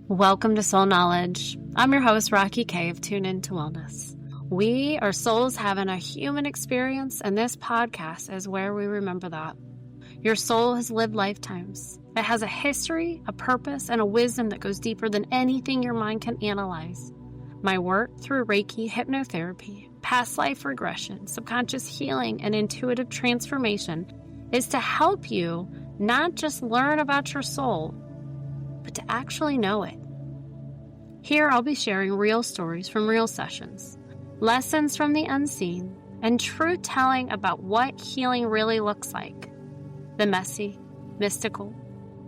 Welcome to Soul Knowledge. I'm your host, Rocky K of Tune Into Wellness. We are souls having a human experience, and this podcast is where we remember that. Your soul has lived lifetimes. It has a history, a purpose, and a wisdom that goes deeper than anything your mind can analyze. My work through Reiki, hypnotherapy, past life regression, subconscious healing, and intuitive transformation is to help you not just learn about your soul, but to actually know it. Here I'll be sharing real stories from real sessions, lessons from the unseen, and truth telling about what healing really looks like. The messy, mystical,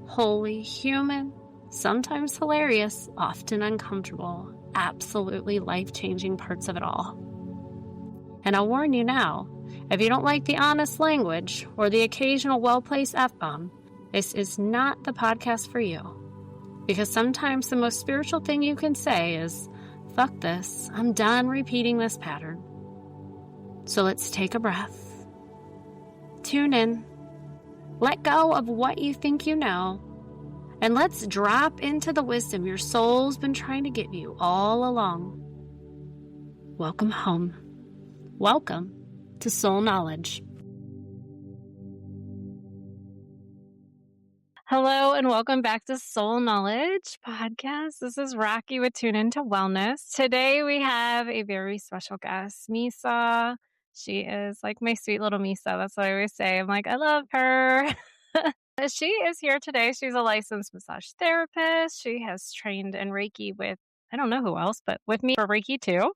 holy, human, sometimes hilarious, often uncomfortable, absolutely life-changing parts of it all. And I'll warn you now, if you don't like the honest language or the occasional well-placed F-bomb, this is not the podcast for you. Because sometimes the most spiritual thing you can say is, fuck this, I'm done repeating this pattern. So let's take a breath. Tune in. Let go of what you think you know. And let's drop into the wisdom your soul's been trying to give you all along. Welcome home. Welcome to Soul Knowledge. Hello and welcome back to Soul Knowledge Podcast. This is Rocky with Tune Into Wellness. Today we have a very special guest, Misa. She is like my sweet little Misa. That's what I always say. I'm like, I love her. She is here today. She's a licensed massage therapist. She has trained in Reiki with, I don't know who else, but with me for Reiki too.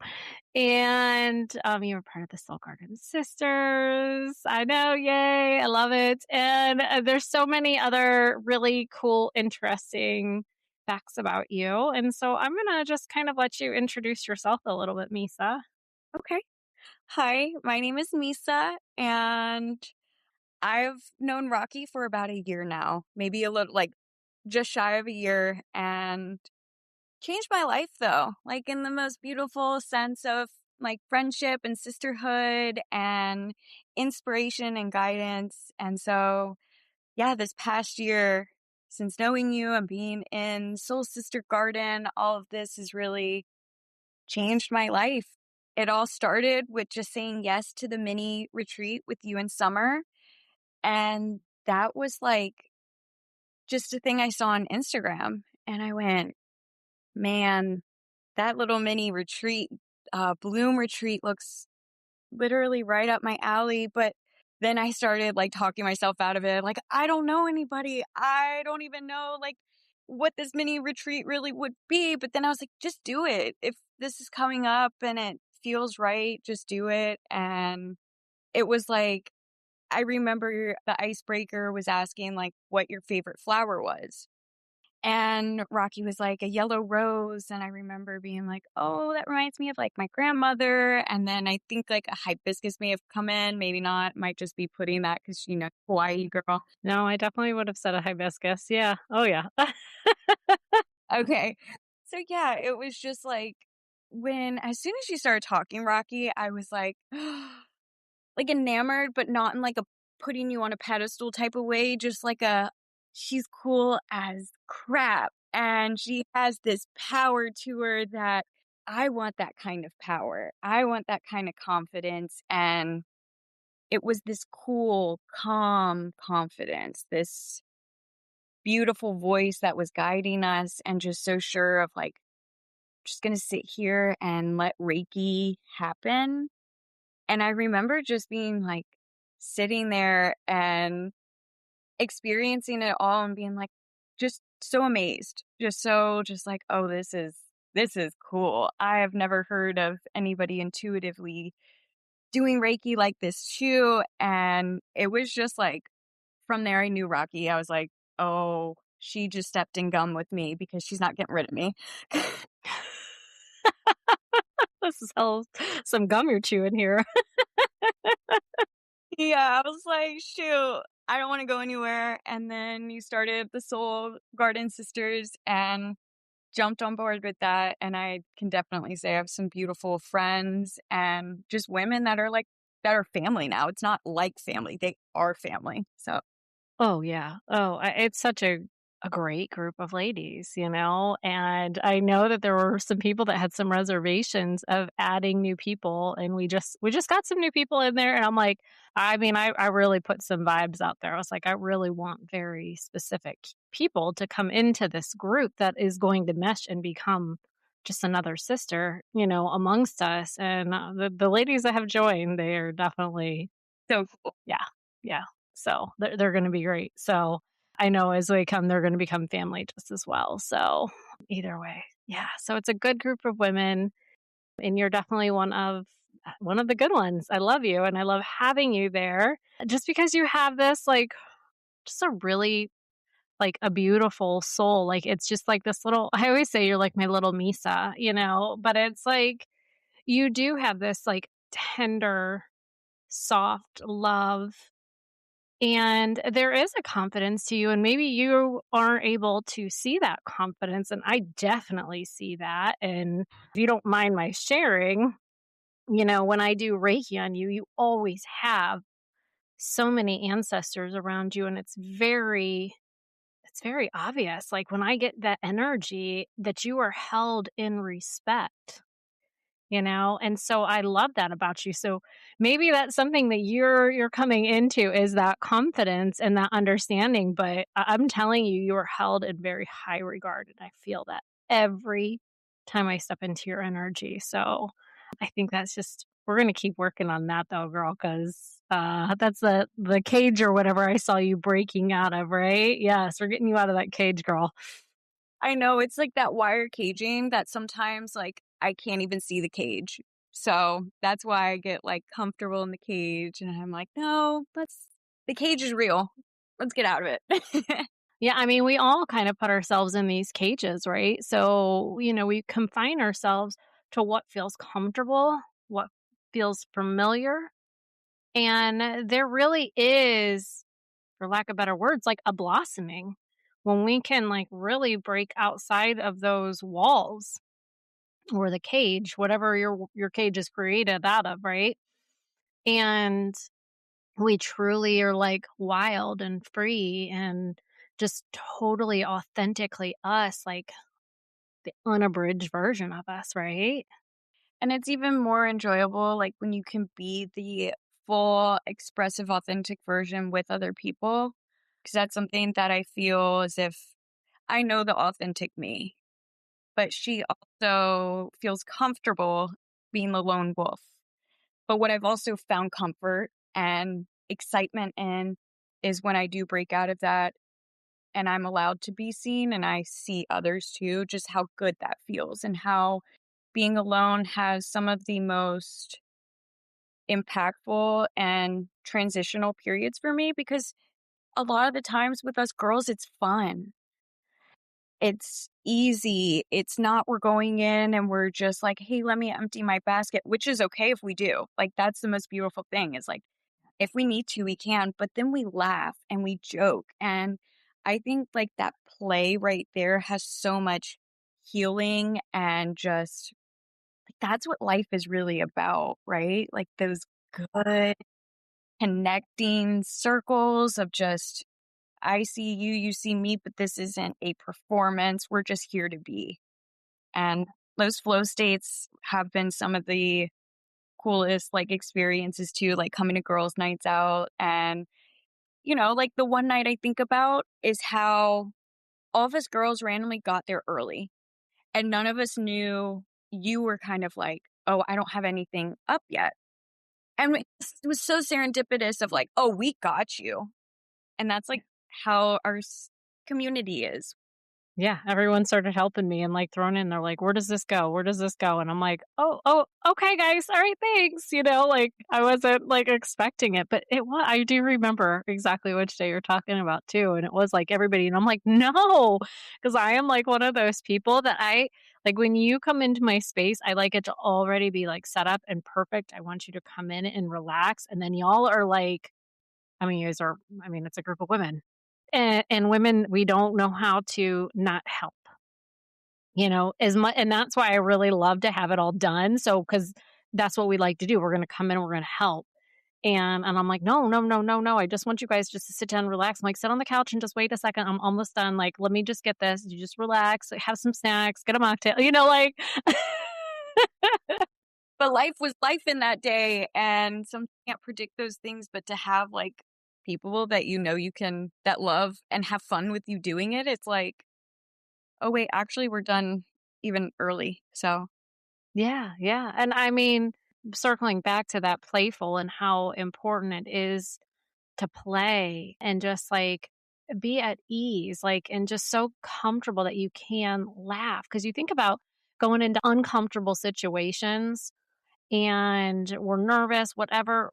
And you were part of the Soul Garden Sisters. I know, yay, I love it. And there's so many other really cool, interesting facts about you. And so I'm going to just kind of let you introduce yourself a little bit, Misa. Okay. Hi, my name is Misa, and I've known Rocky for about a year now, maybe a little, like just shy of a year, and changed my life though, like in the most beautiful sense of like friendship and sisterhood and inspiration and guidance. And so, yeah, this past year, since knowing you and being in Soul Sister Garden, all of this has really changed my life. It all started with just saying yes to the mini retreat with you in summer. And that was like just a thing I saw on Instagram. And I went, man, that little mini retreat, Bloom retreat looks literally right up my alley. But then I started like talking myself out of it. Like, I don't know anybody. I don't even know like what this mini retreat really would be. But then I was like, just do it. If this is coming up and it feels right, just do it. And it was like, I remember the icebreaker was asking like what your favorite flower was. And Rocky was like a yellow rose. And I remember being like, oh, that reminds me of like my grandmother. And then I think like a hibiscus may have come in. Maybe not. Might just be putting that because, you know, Hawaii girl. No, I definitely would have said a hibiscus. Yeah. Oh, yeah. Okay. So yeah, it was just like as soon as you started talking, Rocky, I was like, like enamored, but not in like a putting you on a pedestal type of way, just like she's cool as crap. And she has this power to her that I want that kind of power. I want that kind of confidence. And it was this cool, calm confidence, this beautiful voice that was guiding us and just so sure of like, just going to sit here and let Reiki happen. And I remember just being like sitting there and experiencing it all and being like just so amazed, just like, oh, this is cool. I have never heard of anybody intuitively doing Reiki like this too. And it was just like from there I knew Rocky. I was like, oh, she just stepped in gum with me because she's not getting rid of me. This is some gum you're chewing here. Yeah, I was like, shoot, I don't want to go anywhere. And then you started the Soul Garden Sisters and jumped on board with that. And I can definitely say I have some beautiful friends and just women that are family now. It's not like family. They are family. So. Oh, yeah. Oh, it's such a a great group of ladies, and I know that there were some people that had some reservations of adding new people, and we just got some new people in there, and I'm like, I mean, I really put some vibes out there. I was like, I really want very specific people to come into this group that is going to mesh and become just another sister, amongst us. And the ladies that have joined, they are definitely, So cool. yeah, yeah. So they're going to be great. So I know as they come, they're going to become family just as well. So either way, yeah. So it's a good group of women, and you're definitely one of the good ones. I love you, and I love having you there. Just because you have this just a really a beautiful soul. Like it's just like this little. I always say you're like my little Misa, but it's like you do have this tender, soft love, and there is a confidence to you, and maybe you aren't able to see that confidence, and I definitely see that. And if you don't mind my sharing, when I do Reiki on you, you always have so many ancestors around you, and it's very obvious. Like when I get that energy that you are held in respect. And so I love that about you. So maybe that's something that you're coming into, is that confidence and that understanding. But I'm telling you, you are held in very high regard, and I feel that every time I step into your energy. So I think that's just, we're going to keep working on that though, girl, because that's the cage or whatever I saw you breaking out of, right? Yes, we're getting you out of that cage, girl. I know it's like that wire caging that sometimes like I can't even see the cage. So that's why I get like comfortable in the cage and I'm like, no, the cage is real. Let's get out of it. Yeah, I mean, we all kind of put ourselves in these cages, right? So, we confine ourselves to what feels comfortable, what feels familiar. And there really is, for lack of better words, like a blossoming when we can really break outside of those walls or the cage, whatever your cage is created out of, right? And we truly are wild and free and just totally authentically us, like the unabridged version of us, right? And it's even more enjoyable like when you can be the full expressive authentic version with other people because that's something that I feel as if I know the authentic me, but she also feels comfortable being the lone wolf. But what I've also found comfort and excitement in is when I do break out of that and I'm allowed to be seen and I see others too, just how good that feels and how being alone has some of the most impactful and transitional periods for me because a lot of the times with us girls, it's fun. It's easy. It's not we're going in and we're just like, hey, let me empty my basket, which is okay if we do. Like, that's the most beautiful thing is like, if we need to, we can, but then we laugh and we joke. And I think like that play right there has so much healing and just like that's what life is really about, right? Like those good connecting circles of just I see you, you see me, but this isn't a performance. We're just here to be. And those flow states have been some of the coolest like experiences too, like coming to girls' nights out. And, like the one night I think about is how all of us girls randomly got there early. And none of us knew you were kind of like, oh, I don't have anything up yet. And it was so serendipitous of like, oh, we got you. And that's like how our community is. Yeah, everyone started helping me and throwing in. They're like, "Where does this go? Where does this go?" And I'm like, "Oh, okay, guys. All right, thanks." I wasn't expecting it, but it was. I do remember exactly which day you're talking about too, and it was like everybody. And I'm like, "No," because I am one of those people that I like when you come into my space. I like it to already be set up and perfect. I want you to come in and relax, and then y'all are like, I mean, you guys are. I mean, it's a group of women. And women, we don't know how to not help, as much. And that's why I really love to have it all done. So, because that's what we like to do. We're going to come in, we're going to help. And I'm like, no, no, no, no, no. I just want you guys just to sit down and relax. I'm like, sit on the couch and just wait a second. I'm almost done. Like, let me just get this. You just relax, have some snacks, get a mocktail, like. But life was life in that day, and some can't predict those things, but to have like people that you can that love and have fun with you doing it, it's like, oh wait, actually we're done even early. So Yeah, yeah. And I mean, circling back to that playful and how important it is to play and just like be at ease, like, and just so comfortable that you can laugh. Cause you think about going into uncomfortable situations and we're nervous, whatever.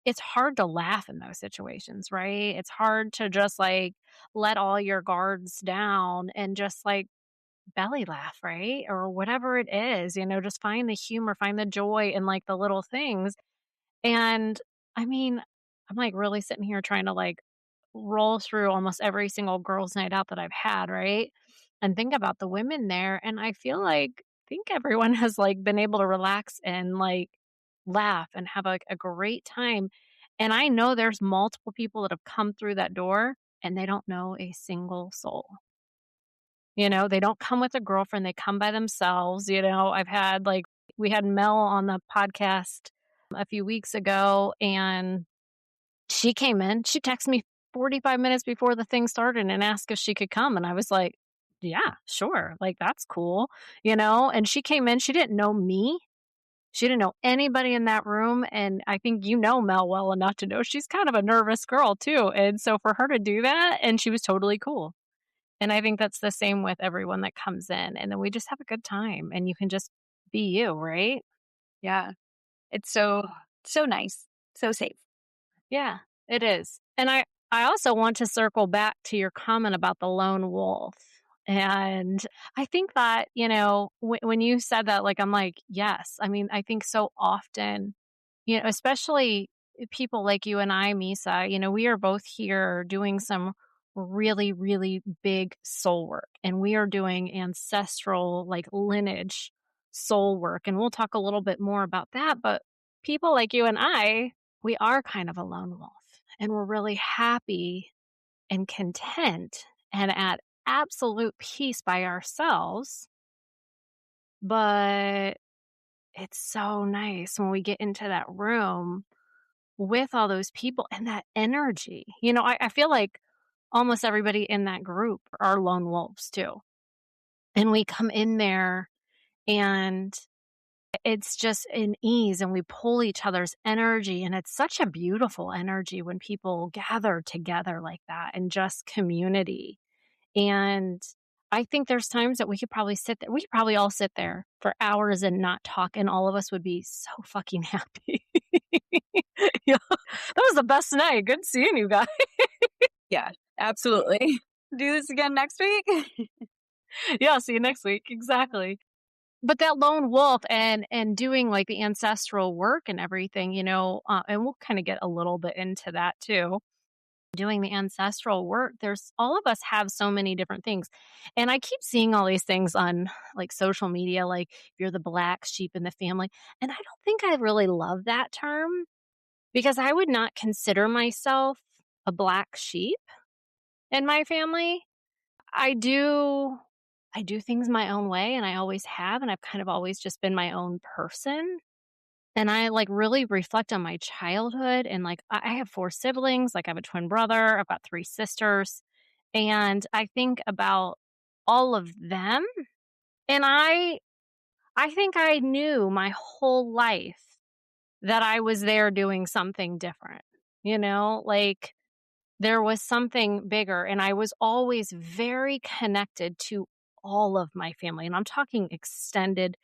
It's hard to laugh in those situations, right? It's hard to just like let all your guards down and just like belly laugh, right? Or whatever it is, just find the humor, find the joy in like the little things. And I mean, I'm like really sitting here trying to like roll through almost every single girls' night out that I've had, right? And think about the women there. And I feel like, think everyone has like been able to relax and like laugh and have like a great time. And I know there's multiple people that have come through that door and they don't know a single soul. They don't come with a girlfriend, they come by themselves. I've had like, we had Mel on the podcast a few weeks ago, and she came in. She texted me 45 minutes before the thing started and asked if she could come. And I was like, yeah, sure. Like, that's cool, And she came in, she didn't know me. She didn't know anybody in that room. And I think Mel well enough to know she's kind of a nervous girl too. And so for her to do that, and she was totally cool. And I think that's the same with everyone that comes in. And then we just have a good time and you can just be you, right? yeah, it's so nice, so safe. Yeah, it is. And I also want to circle back to your comment about the lone wolf. And I think that, when you said that, like, I'm like, yes. I mean, I think so often, especially people like you and I, Misa, we are both here doing some really, really big soul work. And we are doing ancestral, like, lineage soul work. And we'll talk a little bit more about that. But people like you and I, we are kind of a lone wolf and we're really happy and content and at absolute peace by ourselves. But it's so nice when we get into that room with all those people and that energy. I feel like almost everybody in that group are lone wolves too. And we come in there and it's just an ease and we pull each other's energy. And it's such a beautiful energy when people gather together like that and just community. And I think there's times that we could probably all sit there for hours and not talk, and all of us would be so fucking happy. Yeah, that was the best night. Good seeing you guys. Yeah, absolutely. Do this again next week. Yeah, see you next week. Exactly. But that lone wolf and doing like the ancestral work and everything, and we'll kind of get a little bit into that too. Doing the ancestral work, there's all of us have so many different things. And I keep seeing all these things on like social media, like you're the black sheep in the family. And I don't think I really love that term because I would not consider myself a black sheep in my family. I do things my own way and I always have, and I've kind of always just been my own person. And I like really reflect on my childhood and like I have 4 siblings, like I have a twin brother, I've got 3 sisters, and I think about all of them and I think I knew my whole life that I was there doing something different. Like there was something bigger and I was always very connected to all of my family. And I'm talking extended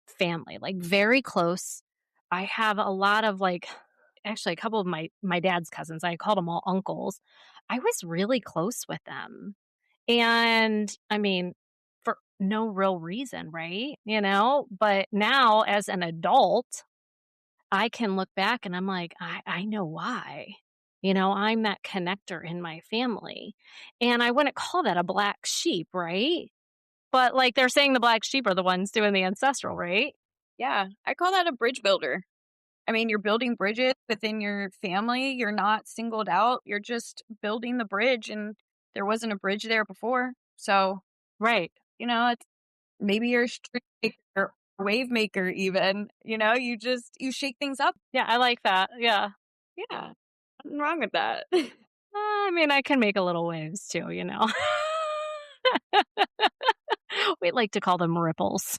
family, like very close. I have a lot of like actually a couple of my dad's cousins. I called them all uncles. I was really close with them. And I mean, for no real reason, right? But now as an adult, I can look back and I'm like, I know why. I'm that connector in my family. And I wouldn't call that a black sheep, right? But like they're saying the black sheep are the ones doing the ancestral, right? Yeah, I call that a bridge builder. I mean, you're building bridges within your family. You're not singled out. You're just building the bridge, and there wasn't a bridge there before. So, Right. it's maybe you're a street maker or wave maker even. You shake things up. Yeah, I like that. Yeah. Yeah. Nothing wrong with that. I mean, I can make a little waves too, you know. We like to call them ripples.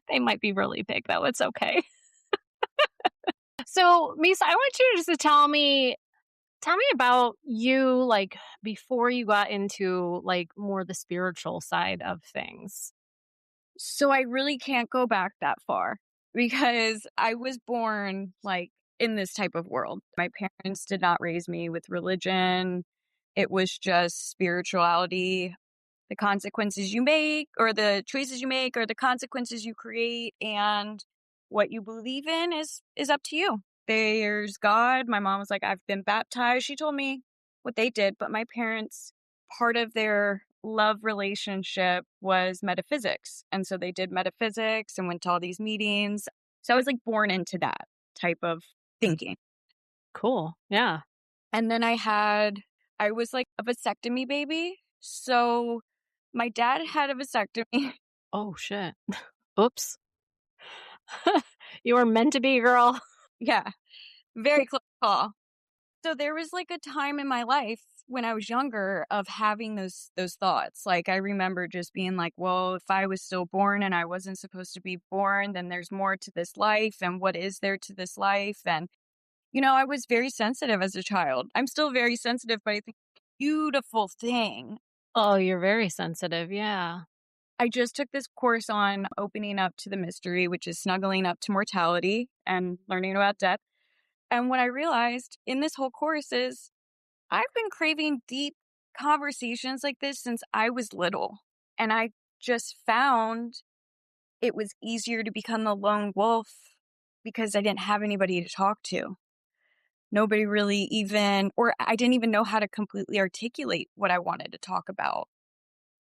They might be really big though. It's okay. So, Misa, I want you just to tell me about you, like, before you got into, like, more the spiritual side of things. So I really can't go back that far because I was born like in this type of world. My parents did not raise me with religion. It was just spirituality. The consequences you make, or the choices you make, or the consequences you create, and what you believe in is up to you. There's God. My mom was like, I've been baptized. She told me what they did, but my parents, part of their love relationship was metaphysics. And so they did metaphysics and went to all these meetings. So I was like born into that type of thinking. Cool. Yeah. And then I was like a vasectomy baby. So my dad had a vasectomy. Oh, shit. Oops. You were meant to be, girl. Yeah, very close call. So there was like a time in my life when I was younger of having those thoughts. Like I remember just being like, well, if I was still born and I wasn't supposed to be born, then there's more to this life, and what is there to this life? And I was very sensitive as a child. I'm still very sensitive, but I think beautiful thing. Oh, you're very sensitive. Yeah. I just took this course on opening up to the mystery, which is snuggling up to mortality and learning about death. And what I realized in this whole course is I've been craving deep conversations like this since I was little. And I just found it was easier to become the lone wolf because I didn't have anybody to talk to. Nobody really or I didn't even know how to completely articulate what I wanted to talk about.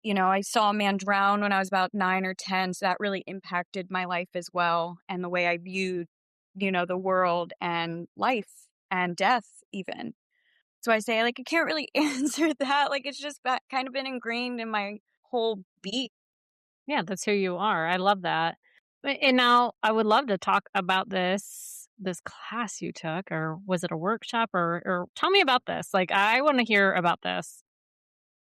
I saw a man drown when I was about 9 or 10, so that really impacted my life as well and the way I viewed, the world and life and death even. So I say, like, I can't really answer that. Like, it's just kind of been ingrained in my whole being. Yeah, that's who you are. I love that. And now I would love to talk about this class you took, or was it a workshop, or tell me about this. Like, I want to hear about this.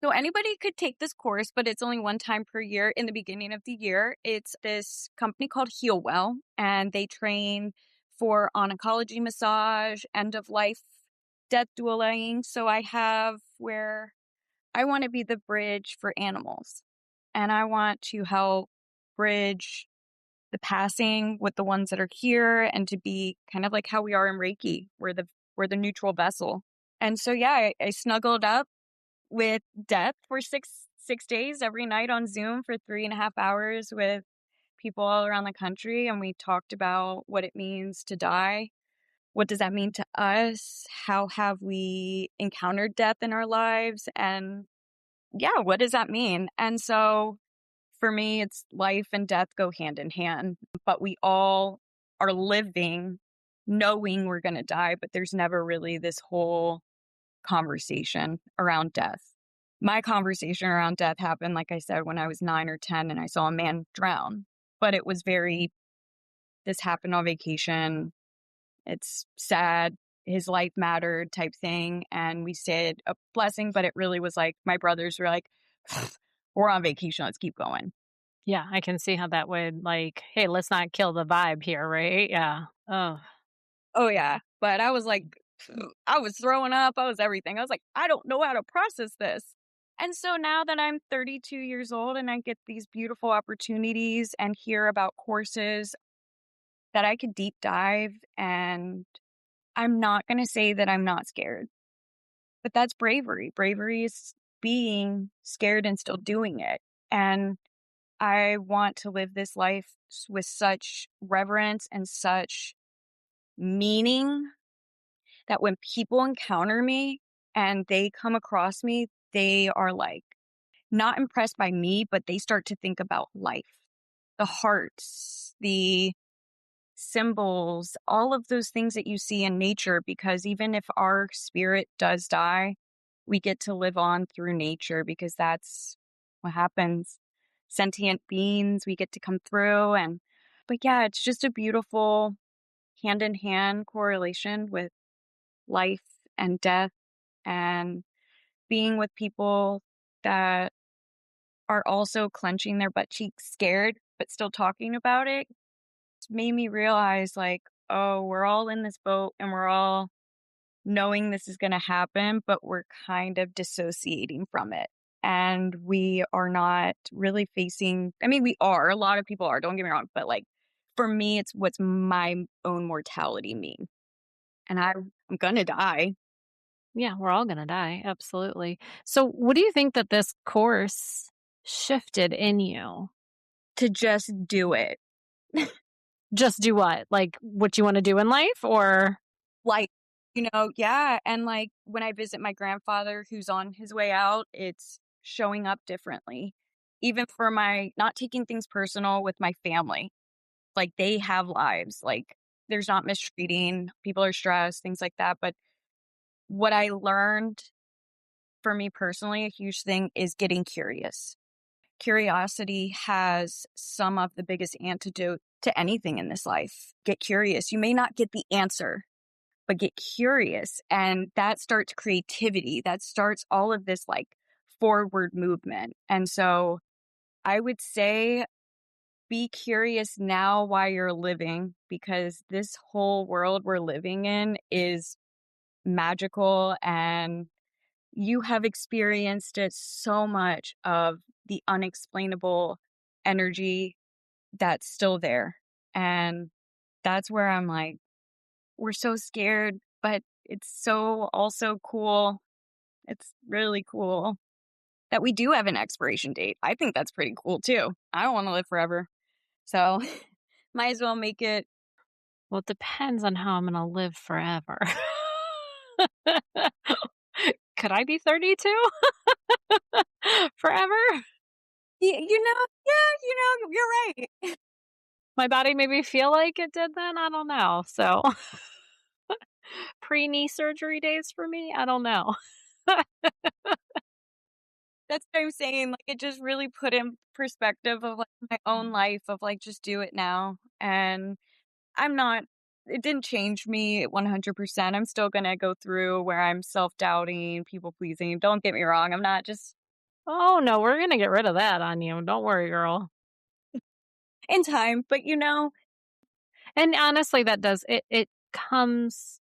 So anybody could take this course, but it's only one time per year in the beginning of the year. It's this company called Heal Well, and they train for oncology massage, end of life, death dueling. So I have where I want to be the bridge for animals, and I want to help bridge the passing with the ones that are here, and to be kind of like how we are in Reiki. We're the neutral vessel. And so yeah, I snuggled up with death for six days every night on Zoom for 3.5 hours with people all around the country, and we talked about what it means to die. What does that mean to us? How have we encountered death in our lives? And yeah, what does that mean? And so for me, it's life and death go hand in hand, but we all are living knowing we're going to die, but there's never really this whole conversation around death. My conversation around death happened, like I said, when I was 9 or 10 and I saw a man drown. But it was this happened on vacation. It's sad. His life mattered type thing. And we said a blessing, but it really was like my brothers were like, we're on vacation. Let's keep going. Yeah, I can see how that would, like, hey, let's not kill the vibe here, right? Yeah. Oh, Oh, yeah. But I was like, I was throwing up. I was everything. I was like, I don't know how to process this. And so now that I'm 32 years old and I get these beautiful opportunities and hear about courses that I could deep dive, and I'm not going to say that I'm not scared, but that's bravery. Bravery is being scared and still doing it. And I want to live this life with such reverence and such meaning that when people encounter me and they come across me, they are like not impressed by me, but they start to think about life, the hearts, the symbols, all of those things that you see in nature, because even if our spirit does die, we get to live on through nature because that's what happens. Sentient beings, we get to come through. But yeah, it's just a beautiful hand in hand correlation with life and death and being with people that are also clenching their butt cheeks scared, but still talking about it. It's made me realize, like, oh, we're all in this boat and we're all knowing this is going to happen, but we're kind of dissociating from it. And we are not really facing, I mean, we are, a lot of people are, don't get me wrong, but like for me, it's what's my own mortality mean. And I'm going to die. Yeah, we're all going to die. Absolutely. So, what do you think that this course shifted in you? To just do it. Just do what? Like what you want to do in life or? Like, yeah. And like when I visit my grandfather who's on his way out, it's showing up differently. Even for my not taking things personal with my family. Like they have lives. Like there's not mistreating, people are stressed, things like that. But what I learned for me personally, a huge thing is getting curious. Curiosity has some of the biggest antidote to anything in this life. Get curious. You may not get the answer, but get curious. And that starts creativity. That starts all of this like forward movement. And so I would say be curious now while you're living, because this whole world we're living in is magical and you have experienced it so much of the unexplainable energy that's still there. And that's where I'm like, we're so scared, but it's so also cool. It's really cool that we do have an expiration date. I think that's pretty cool too. I don't want to live forever. So might as well make it. Well, it depends on how I'm going to live forever. Could I be 32 forever? Yeah, you're right. My body maybe feel like it did then. I don't know. So pre-knee surgery days for me, I don't know. That's what I'm saying. Like it just really put in perspective of like my own life of like just do it now. And I'm not it didn't change me 100%. I'm still going to go through where I'm self-doubting, people pleasing. Don't get me wrong. I'm not just Oh no, we're gonna get rid of that on you. Don't worry, girl. in time, but And honestly, that does it comes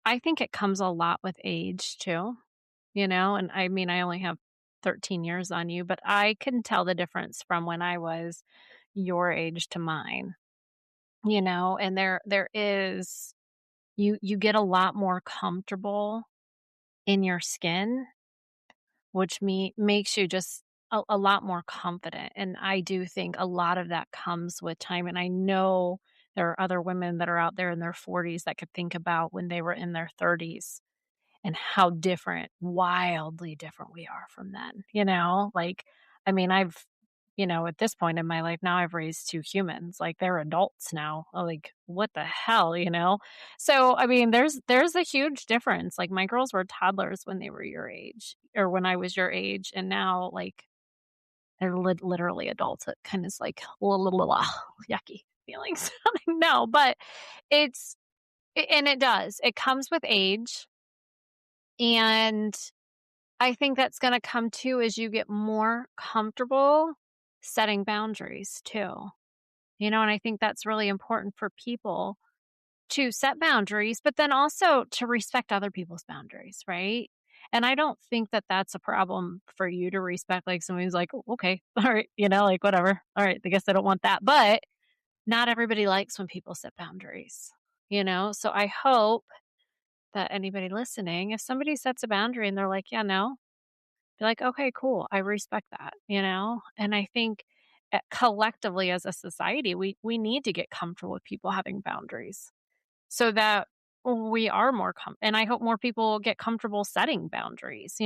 I think it comes a lot with age too, and I mean I only have 13 years on you, but I can tell the difference from when I was your age to mine, and there is you get a lot more comfortable in your skin, which makes you just a lot more confident. And I do think a lot of that comes with time. And I know there are other women that are out there in their 40s that could think about when they were in their 30s and how different, wildly different we are from then. Like, I mean, at this point in my life now, I've raised two humans. Like, they're adults now. Like, what the hell? So, I mean, there's a huge difference. Like, my girls were toddlers when they were your age or when I was your age. And now, like, they're literally adults. It kind of is like, yucky feelings. No, but and it does. It comes with age. And I think that's going to come too as you get more comfortable setting boundaries too. And I think that's really important for people to set boundaries, but then also to respect other people's boundaries, right? And I don't think that that's a problem for you to respect, like somebody's like, "Oh, okay, all right, like whatever. All right, I guess I don't want that. But not everybody likes when people set boundaries. So I hope that anybody listening, if somebody sets a boundary and they're like, yeah, no, be like, okay, cool. I respect that. And I think collectively as a society, we need to get comfortable with people having boundaries so that we are and I hope more people get comfortable setting boundaries,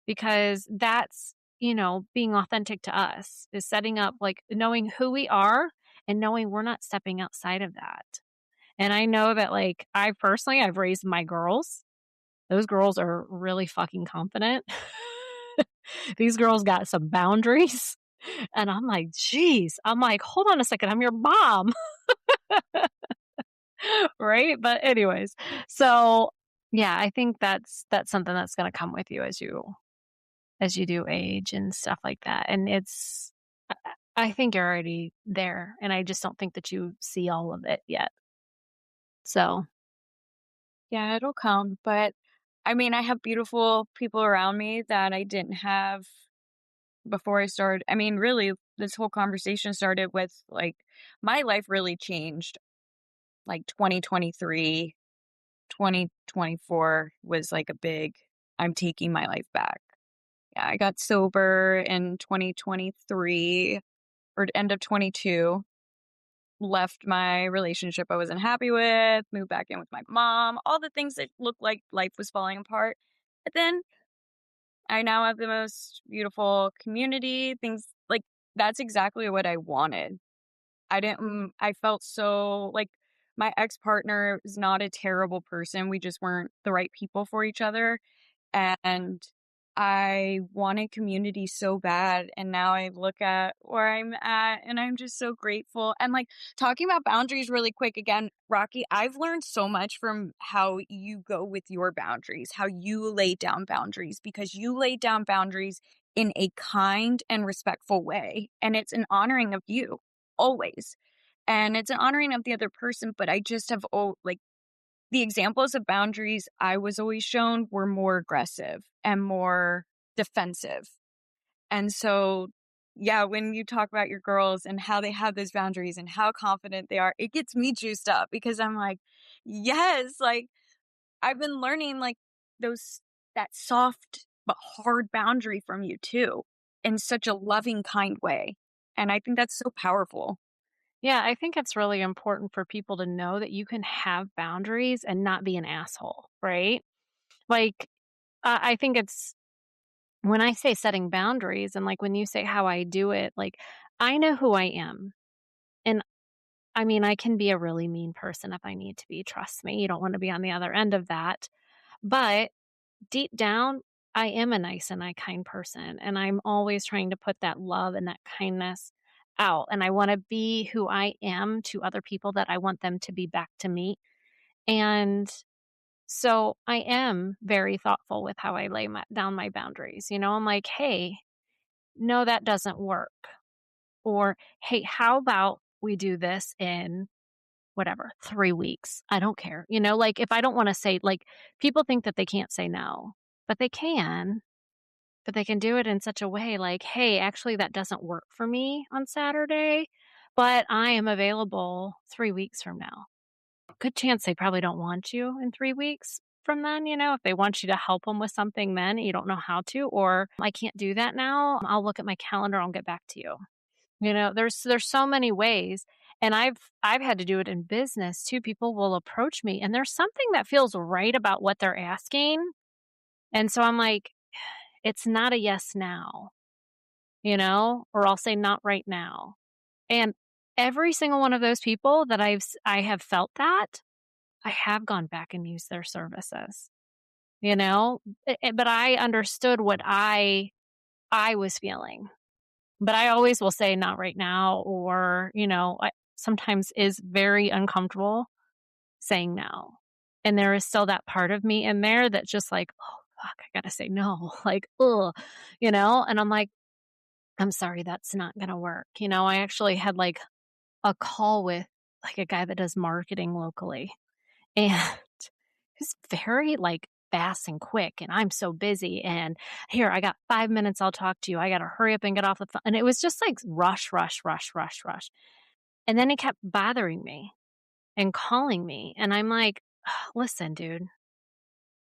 because that's, being authentic to us is setting up like knowing who we are and knowing we're not stepping outside of that. And I know that, like, I've raised my girls. Those girls are really fucking confident. These girls got some boundaries. And I'm like, "Geez." I'm like, "Hold on a second, I'm your mom." Right? But anyways, so, yeah, I think that's something that's gonna come with you as you do age and stuff like that, and I think you're already there, and I just don't think that you see all of it yet. So, Yeah, it'll come. But I mean, I have beautiful people around me that I didn't have before I started. I mean, really, this whole conversation started with like my life really changed like 2023, 2024 was like a big, I'm taking my life back. Yeah, I got sober in 2023 or end of 22, left my relationship I wasn't happy with, moved back in with my mom, all the things that looked like life was falling apart. But then I now have the most beautiful community, things like that's exactly what I wanted. I felt so like my ex partner is not a terrible person. We just weren't the right people for each other. And I wanted community so bad, and now I look at where I'm at, and I'm just so grateful. And, like, talking about boundaries really quick again, Rocky, I've learned so much from how you go with your boundaries, how you lay down boundaries, because you lay down boundaries in a kind and respectful way, and it's an honoring of you, always. And it's an honoring of the other person, but I just have like, the examples of boundaries I was always shown were more aggressive and more defensive. And so, yeah, when you talk about your girls and how they have those boundaries and how confident they are, it gets me juiced up because I'm like, yes, like I've been learning like those, that soft but hard boundary from you too, in such a loving, kind way. And I think that's so powerful. yeah, I think it's really important for people to know that you can have boundaries and not be an asshole, right? Like, I think it's when I say setting boundaries and, like, when you say how I do it, like, I know who I am. And I mean, I can be a really mean person if I need to be, trust me. You don't wanna be on the other end of that. But deep down, I am a nice and a kind person, and I'm always trying to put that love and that kindness out, and I wanna be who I am to other people that I want them to be back to me, and so I am very thoughtful with how I lay down my boundaries, I'm like, "Hey, no, that doesn't work," or, "Hey, how about we do this in" whatever, 3 weeks. I don't care. Like, if I don't wanna say like, people think that they can't say no, but they can. But they can do it in such a way like, "Hey, actually, that doesn't work for me on Saturday, but I am available 3 weeks from now." Good chance they probably don't want you in 3 weeks from then, if they want you to help them with something then, you don't know how to, or, "I can't do that now. I'll look at my calendar, I'll get back to you." There's so many ways, and I've had to do it in business too. People will approach me, and there's something that feels right about what they're asking, and so I'm like, "It's not a yes now," or I'll say, "Not right now." And every single one of those people that I have felt that, I have gone back and used their services, you know? But I understood what I was feeling. But I always will say, "Not right now," or, I sometimes is very uncomfortable saying no. And there is still that part of me in there that's just like, "Oh, fuck, I gotta say no." Like, ugh, And I'm like, "I'm sorry, that's not gonna work." I actually had, like, a call with, like, a guy that does marketing locally, and he's very, like, fast and quick, and I'm so busy, and, "Here, I got 5 minutes, I'll talk to you. I gotta hurry up and get off the phone," and it was just, like, rush, rush, rush, rush, rush, and then he kept bothering me and calling me, and I'm like, "Listen, dude,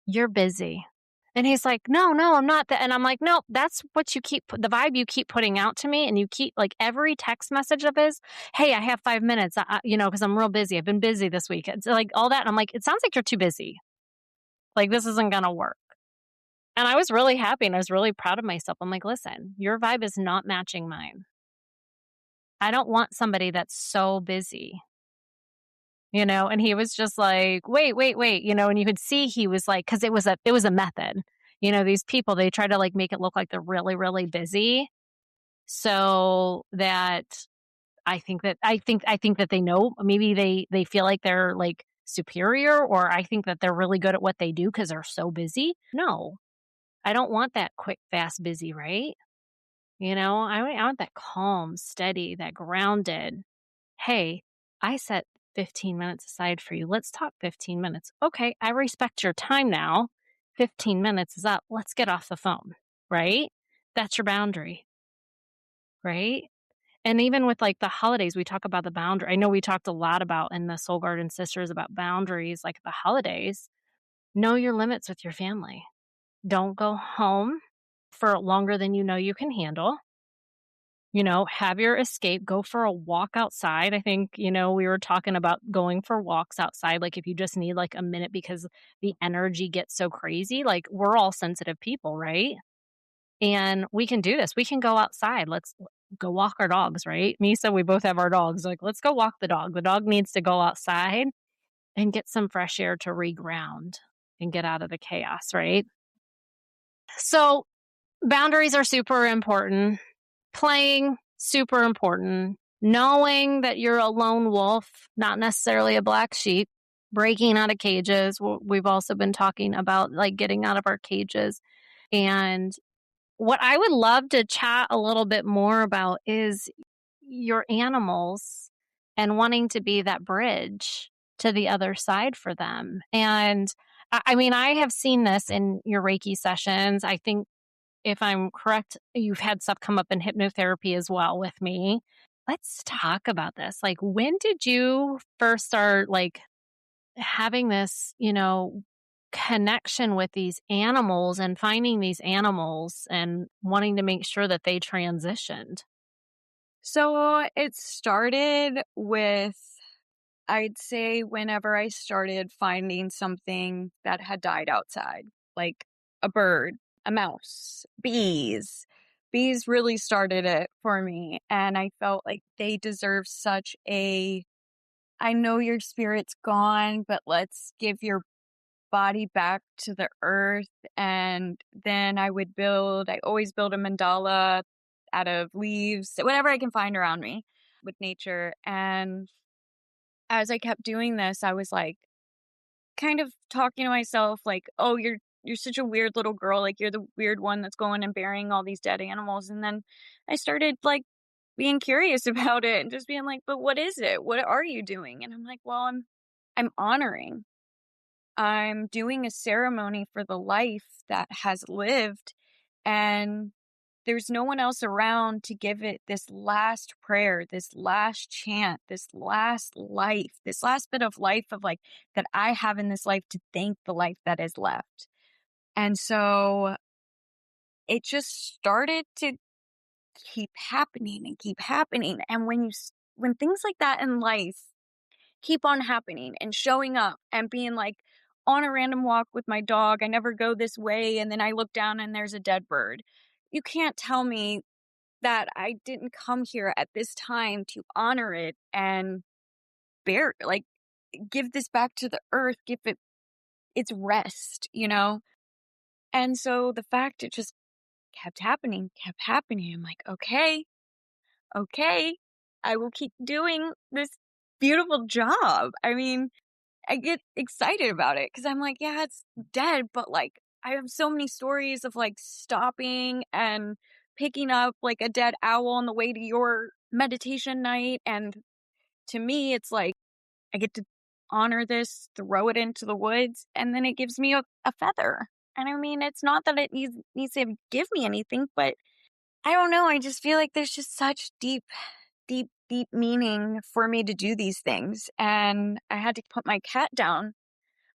you're busy." And he's like, "No, no, I'm not that." And I'm like, "No, that's what you keep the vibe you keep putting out to me, and you keep like every text message of his, 'Hey, I have 5 minutes, because I'm real busy. I've been busy this week.'" It's like all that. And I'm like, "It sounds like you're too busy. Like this isn't gonna work." And I was really happy and I was really proud of myself. I'm like, "Listen, your vibe is not matching mine." I don't want somebody that's so busy, and he was just like, wait, and you could see he was like, cause it was a method, these people, they try to like make it look like they're really, really busy. So that I think that they know, maybe they feel like they're like superior, or I think that they're really good at what they do because they're so busy. No, I don't want that quick, fast, busy, right? I want that calm, steady, that grounded. Hey, I set 15 minutes aside for you. Let's talk 15 minutes. Okay, I respect your time now. 15 minutes is up. Let's get off the phone, right? That's your boundary, right? And even with like the holidays, we talk about the boundary. I know we talked a lot about in the Soul Garden Sisters about boundaries, like the holidays. Know your limits with your family. Don't go home for longer than you can handle. Have your escape, go for a walk outside. I think, we were talking about going for walks outside. Like if you just need like a minute because the energy gets so crazy, like we're all sensitive people, right? And we can do this. We can go outside. Let's go walk our dogs, right? Misa, we both have our dogs. Like, let's go walk the dog. The dog needs to go outside and get some fresh air to reground and get out of the chaos, right? So boundaries are super important. Playing, super important. Knowing that you're a lone wolf, not necessarily a black sheep. Breaking out of cages. We've also been talking about like getting out of our cages. And what I would love to chat a little bit more about is your animals and wanting to be that bridge to the other side for them. And I mean, I have seen this in your Reiki sessions. I think if I'm correct, you've had stuff come up in hypnotherapy as well with me. Let's talk about this. Like, when did you first start like having this, connection with these animals and finding these animals and wanting to make sure that they transitioned? So it started with, I'd say, whenever I started finding something that had died outside, like a bird, a mouse, bees. Bees really started it for me. And I felt like they deserve such I know your spirit's gone, but let's give your body back to the earth. And then I always build a mandala out of leaves, whatever I can find around me with nature. And as I kept doing this, I was like kind of talking to myself like, "Oh, you're such a weird little girl. Like you're the weird one that's going and burying all these dead animals." And then I started like being curious about it and just being like, "But what is it? What are you doing?" And I'm like, "Well, I'm honoring. I'm doing a ceremony for the life that has lived, and there's no one else around to give it this last prayer, this last chant, this last life, this last bit of life of like that I have in this life to thank the life that is left." And so it just started to keep happening and keep happening. And when things like that in life keep on happening and showing up and being like on a random walk with my dog, I never go this way, and then I look down and there's a dead bird. You can't tell me that I didn't come here at this time to honor it and give this back to the earth, give it its rest. And so the fact it just kept happening. I'm like, okay, I will keep doing this beautiful job. I mean, I get excited about it because I'm like, yeah, it's dead, but like I have so many stories of like stopping and picking up like a dead owl on the way to your meditation night. And to me, it's like I get to honor this, throw it into the woods, and then it gives me a feather. And I mean, it's not that it needs to give me anything, but I don't know. I just feel like there's just such deep, deep, deep meaning for me to do these things. And I had to put my cat down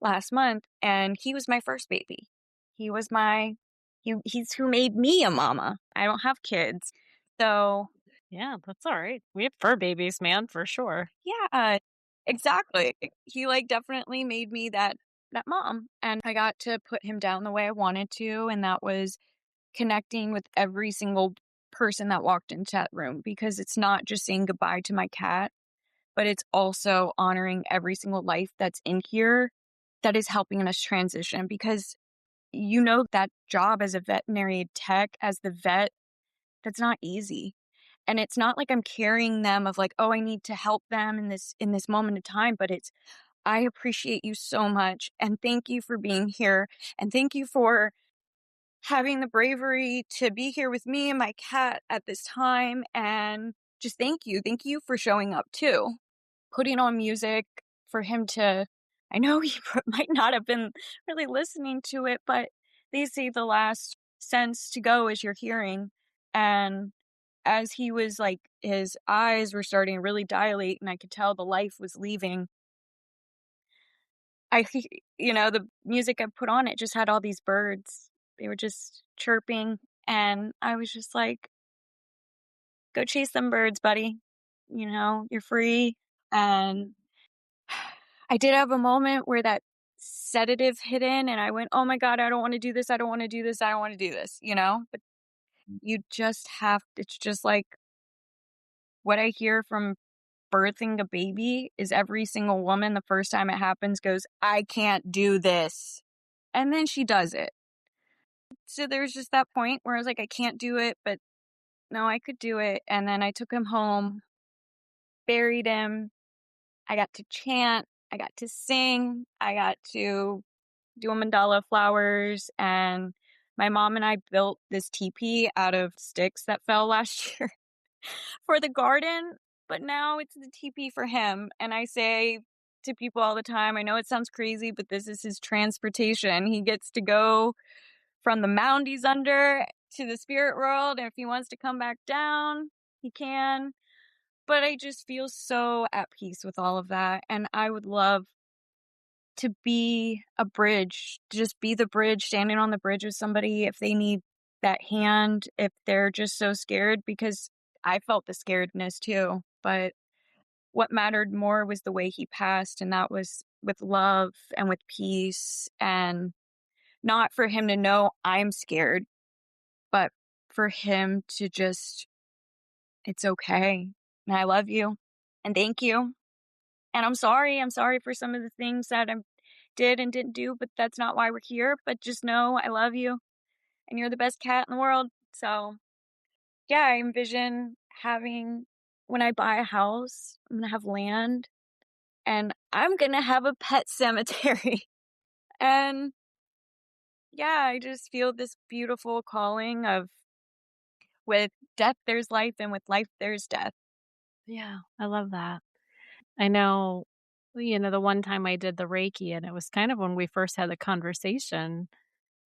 last month, and he was my first baby. He was he's who made me a mama. I don't have kids. So Yeah, that's all right. We have fur babies, man, for sure. yeah, exactly. He like definitely made me that mom, and I got to put him down the way I wanted to, and that was connecting with every single person that walked into that room, because it's not just saying goodbye to my cat, but it's also honoring every single life that's in here that is helping us transition. Because that job as a veterinary tech, as the vet, that's not easy. And it's not like I'm carrying them of like, oh, I need to help them in this moment of time, but it's, I appreciate you so much, and thank you for being here, and thank you for having the bravery to be here with me and my cat at this time, and just thank you. Thank you for showing up too. Putting on music for him to, I know he might not have been really listening to it, but they say the last sense to go is your hearing. And as he was like, his eyes were starting to really dilate and I could tell the life was leaving. The music I put on, it just had all these birds. They were just chirping. And I was just like, go chase them birds, buddy. You're free. And I did have a moment where that sedative hit in and I went, oh my God, I don't want to do this. I don't want to do this. I don't want to do this, But you just it's just like what I hear from birthing a baby is every single woman, the first time it happens, goes, I can't do this. And then she does it. So there's just that point where I was like, I can't do it, but no, I could do it. And then I took him home, buried him. I got to chant. I got to sing. I got to do a mandala of flowers. And my mom and I built this teepee out of sticks that fell last year for the garden. But now it's the teepee for him. And I say to people all the time, I know it sounds crazy, but this is his transportation. He gets to go from the mound he's under to the spirit world. And if he wants to come back down, he can. But I just feel so at peace with all of that. And I would love to be a bridge, to just be the bridge, standing on the bridge with somebody if they need that hand, if they're just so scared, because I felt the scaredness too. But what mattered more was the way he passed. And that was with love and with peace, and not for him to know I'm scared, but for him to just, it's okay. And I love you. And thank you. And I'm sorry. I'm sorry for some of the things that I did and didn't do, but that's not why we're here. But just know I love you and you're the best cat in the world. So, yeah, I envision when I buy a house, I'm going to have land and I'm going to have a pet cemetery. And yeah, I just feel this beautiful calling of, with death, there's life, and with life, there's death. Yeah, I love that. I know, the one time I did the Reiki, and it was kind of when we first had the conversation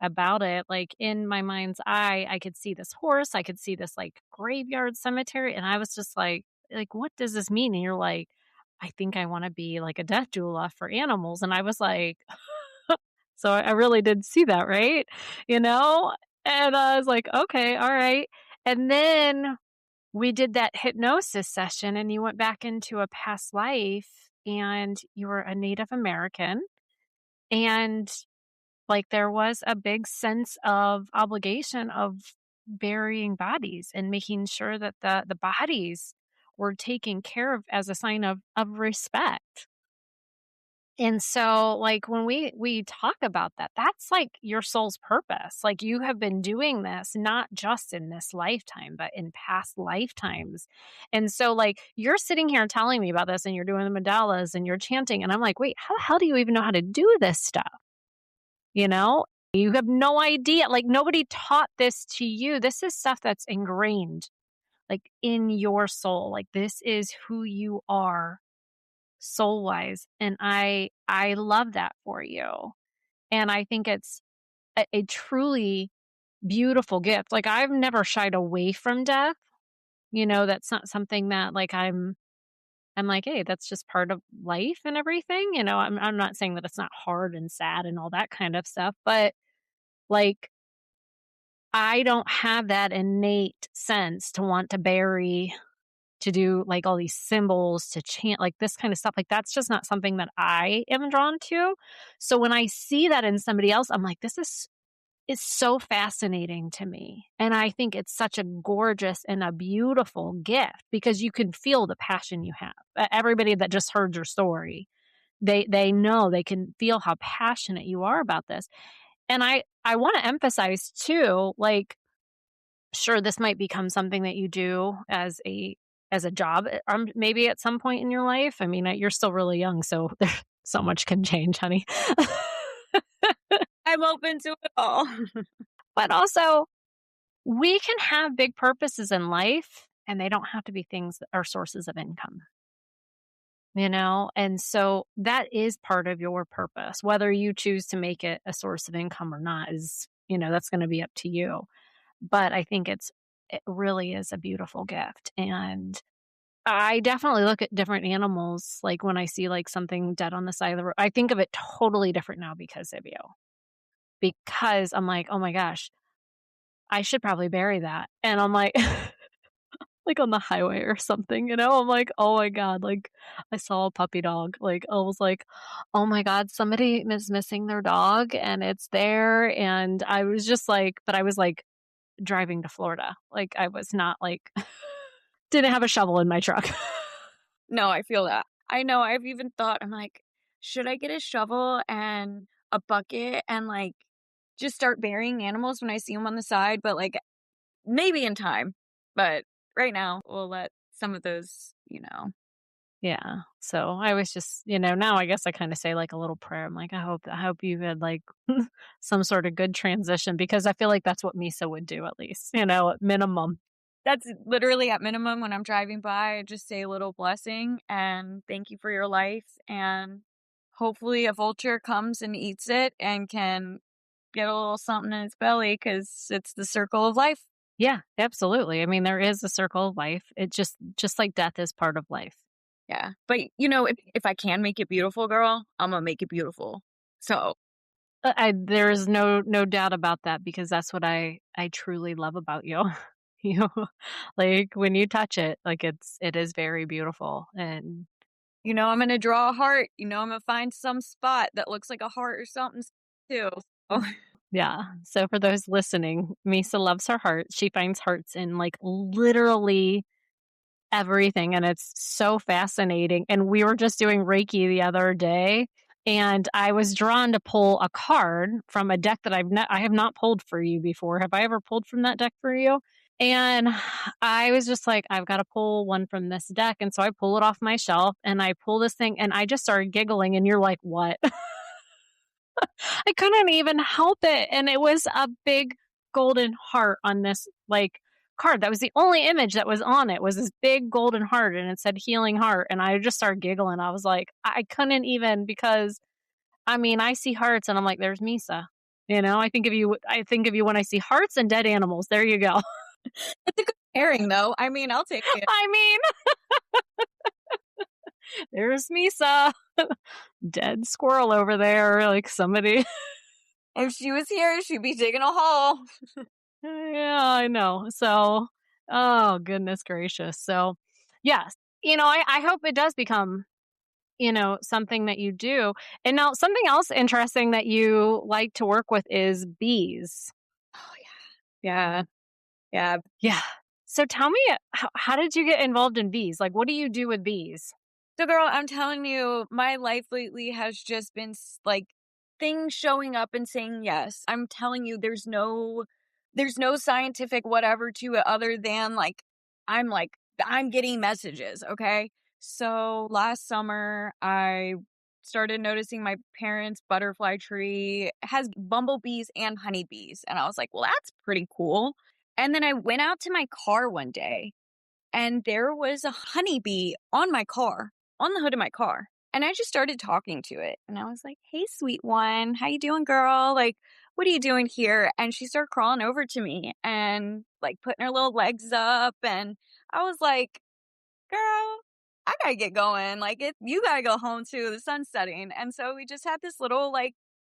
about it, like in my mind's eye, I could see this horse, I could see this like graveyard cemetery, and I was just like, what does this mean? And you're like, I think I want to be like a death doula for animals. And I was like, so I really did see that, right? You know? And I was like, okay, all right. And then we did that hypnosis session and you went back into a past life and you were a Native American. And like there was a big sense of obligation of burying bodies and making sure that the bodies were taken care of as a sign of respect. And so like when we talk about that, that's like your soul's purpose. Like you have been doing this not just in this lifetime, but in past lifetimes. And so like you're sitting here telling me about this and you're doing the mandalas and you're chanting and I'm like, "Wait, how the hell do you even know how to do this stuff?" You know? You have no idea. Like nobody taught this to you. This is stuff that's ingrained like in your soul. Like this is who you are soul wise. And I love that for you. And I think it's a truly beautiful gift. Like I've never shied away from death. That's not something that like I'm like, hey, that's just part of life and everything. I'm not saying that it's not hard and sad and all that kind of stuff, but like I don't have that innate sense to want to bury, to do like all these symbols, to chant, like this kind of stuff. Like that's just not something that I am drawn to. So when I see that in somebody else, I'm like, this is is so fascinating to me. And I think it's such a gorgeous and a beautiful gift because you can feel the passion you have. Everybody that just heard your story, they know, they can feel how passionate you are about this. And I want to emphasize too, like, sure, this might become something that you do as a job, maybe at some point in your life. I mean, you're still really young, so so much can change, honey. I'm open to it all. But also, we can have big purposes in life, and they don't have to be things that are sources of income, you know? And so that is part of your purpose. Whether you choose to make it a source of income or not is, that's going to be up to you. But I think it really is a beautiful gift. And I definitely look at different animals, like when I see like something dead on the side of the road, I think of it totally different now because of you. Because I'm like, oh my gosh, I should probably bury that. And I'm like, like on the highway or something, I'm like, oh my God, like I saw a puppy dog. Like I was like, oh my God, somebody is missing their dog and it's there. And I was just like, but I was like driving to Florida. Like I was not like, didn't have a shovel in my truck. No, I feel that. I know. I've even thought, I'm like, should I get a shovel and a bucket and like just start burying animals when I see them on the side? But like maybe in time. But right now, we'll let some of those. Yeah. So I was just, now I guess I kind of say like a little prayer. I'm like, I hope you had like some sort of good transition because I feel like that's what Misa would do at least, at minimum. That's literally at minimum when I'm driving by, I just say a little blessing and thank you for your life. And hopefully a vulture comes and eats it and can get a little something in its belly because it's the circle of life. Yeah, absolutely. I mean, there is a circle of life. It just like death is part of life. Yeah. But if I can make it beautiful, girl, I'm gonna make it beautiful. So There's no doubt about that because that's what I truly love about you. You like when you touch it, like it is very beautiful. And I'm gonna draw a heart. I'm gonna find some spot that looks like a heart or something too. Oh, yeah. So for those listening, Misa loves her heart. She finds hearts in like literally everything. And it's so fascinating. And we were just doing Reiki the other day. And I was drawn to pull a card from a deck that I have not pulled for you before. Have I ever pulled from that deck for you? And I was just like, I've got to pull one from this deck. And so I pull it off my shelf and I pull this thing and I just started giggling. And you're like, what? I couldn't even help it. And it was a big golden heart on this like card. That was the only image that was on it was this big golden heart and it said healing heart. And I just started giggling. I was like, I couldn't even because I mean, I see hearts and I'm like, there's Misa. I think of you when I see hearts and dead animals. There you go. it's a good pairing though. I mean, I'll take it. I mean, there's Misa. Dead squirrel over there. Like somebody. If she was here, she'd be digging a hole. Yeah, I know. So, oh, goodness gracious. So, yes, I hope it does become, something that you do. And now, something else interesting that you like to work with is bees. Oh, yeah. Yeah. Yeah. So, tell me, how did you get involved in bees? Like, what do you do with bees? So, girl, I'm telling you, my life lately has just been like things showing up and saying yes. I'm telling you, there's no scientific whatever to it other than I'm getting messages. Okay. So last summer, I started noticing my parents' butterfly tree has bumblebees and honeybees. And I was like, well, that's pretty cool. And then I went out to my car one day and there was a honeybee on my car, on the hood of my car. And I just started talking to it. And I was like, hey, sweet one, how you doing, girl? Like, what are you doing here? And she started crawling over to me and like putting her little legs up. And I was like, girl, I gotta get going. Like, you gotta go home too. The sun's setting. And so we just had this little like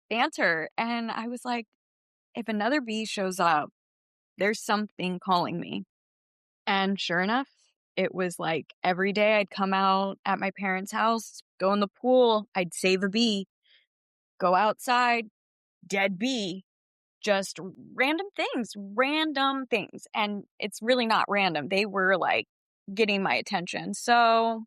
banter. And I was like, if another bee shows up, there's something calling me. And sure enough, it was like every day I'd come out at my parents' house, go in the pool, I'd save a bee, go outside, dead bee, just random things. And it's really not random. They were like getting my attention. So,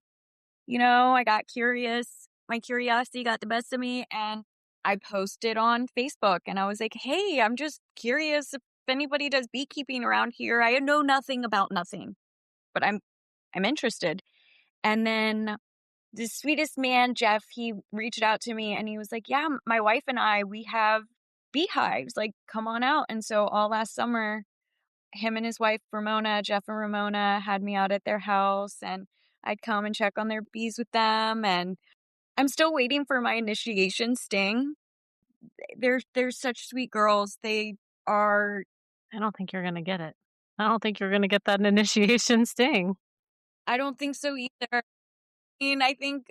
I got curious. My curiosity got the best of me, and I posted on Facebook, and I was like, "Hey, I'm just curious if anybody does beekeeping around here. I know nothing about nothing, but I'm interested." And then the sweetest man, Jeff, he reached out to me and he was like, "Yeah, my wife and I, we have beehives. Like, come on out." And so all last summer, him and his wife, Ramona, Jeff and Ramona, had me out at their house, and I'd come and check on their bees with them. And I'm still waiting for my initiation sting. They're such sweet girls. They are. I don't think you're going to get it. I don't think you're going to get that initiation sting. I don't think so either. I think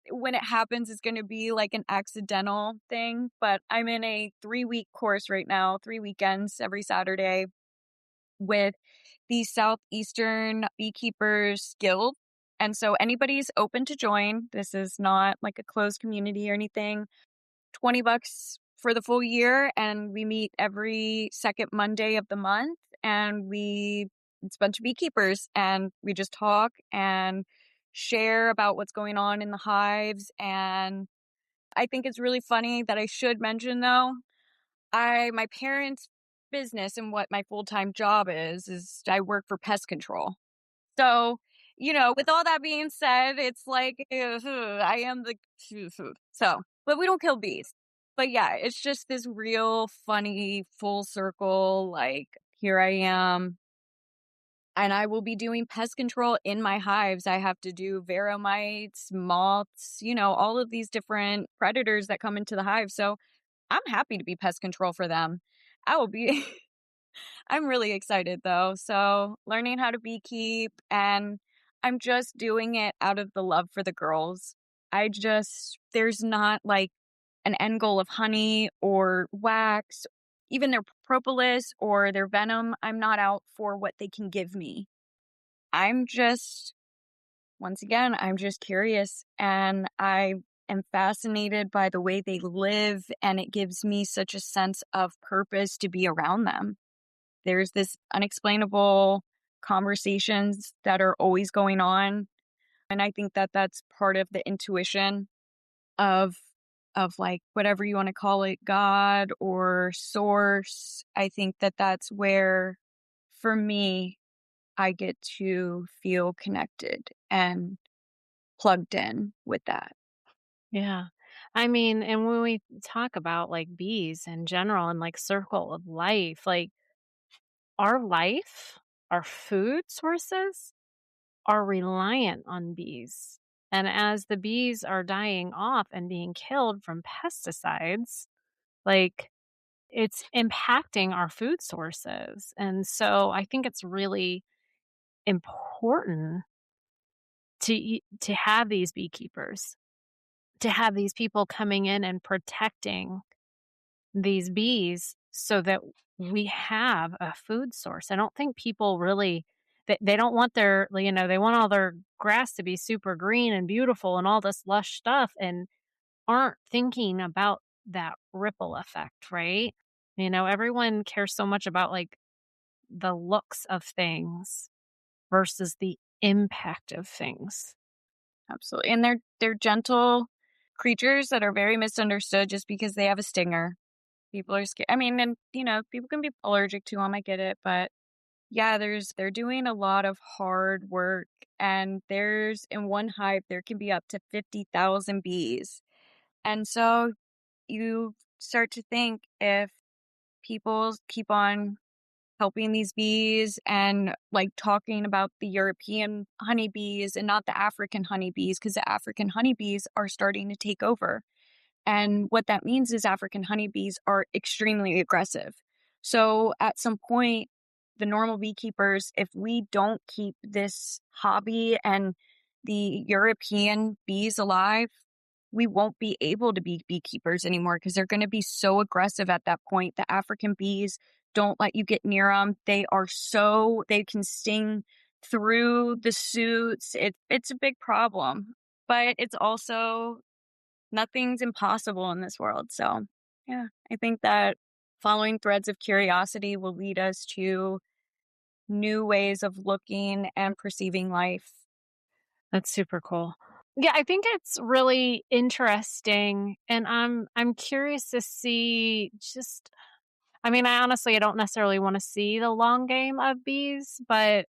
when it happens, it's going to be like an accidental thing. But I'm in a 3-week course right now, 3 weekends every Saturday with the Southeastern Beekeepers Guild. And so anybody's open to join. This is not like a closed community or anything. $20 for the full year, and we meet every second Monday of the month, and it's a bunch of beekeepers, and we just talk and share about what's going on in the hives. And I think it's really funny that I should mention, though, my parents' business and what my full-time job is I work for pest control. So, with all that being said, it's like, I am the, so, but we don't kill bees. But yeah, it's just this real funny full circle, like, here I am, and I will be doing pest control in my hives. I have to do veromites, moths, all of these different predators that come into the hive. So I'm happy to be pest control for them. I will be I'm really excited though. So learning how to beekeep, and I'm just doing it out of the love for the girls. There's not like an end goal of honey or wax, even their propolis or their venom. I'm not out for what they can give me. Once again, I'm just curious, and I am fascinated by the way they live, and it gives me such a sense of purpose to be around them. There's this unexplainable conversations that are always going on. And I think that that's part of the intuition of like whatever you want to call it, God or source. I think that that's where, for me, I get to feel connected and plugged in with that. Yeah. I mean, and when we talk about like bees in general and like circle of life, like our life, our food sources are reliant on bees. And as the bees are dying off and being killed from pesticides, like it's impacting our food sources. And so I think it's really important to have these beekeepers, to have these people coming in and protecting these bees so that we have a food source. I don't think people really they don't want they want all their grass to be super green and beautiful and all this lush stuff and aren't thinking about that ripple effect, right? Everyone cares so much about like the looks of things versus the impact of things. Absolutely. And they're gentle creatures that are very misunderstood just because they have a stinger. People are scared. I mean, and people can be allergic to them. I get it, but yeah, they're doing a lot of hard work, and there's in one hive there can be up to 50,000 bees. And so you start to think, if people keep on helping these bees and like talking about the European honeybees and not the African honeybees, because the African honeybees are starting to take over. And what that means is African honeybees are extremely aggressive. So at some point, the normal beekeepers, if we don't keep this hobby and the European bees alive, we won't be able to be beekeepers anymore, because they're going to be so aggressive at that point. The African bees don't let you get near them. They can sting through the suits. It's a big problem, but it's also nothing's impossible in this world. So, yeah, I think that Following threads of curiosity will lead us to new ways of looking and perceiving life. That's super cool. Yeah, I think it's really interesting, and I'm curious to see just I mean, I don't necessarily wanna see the long game of bees, but,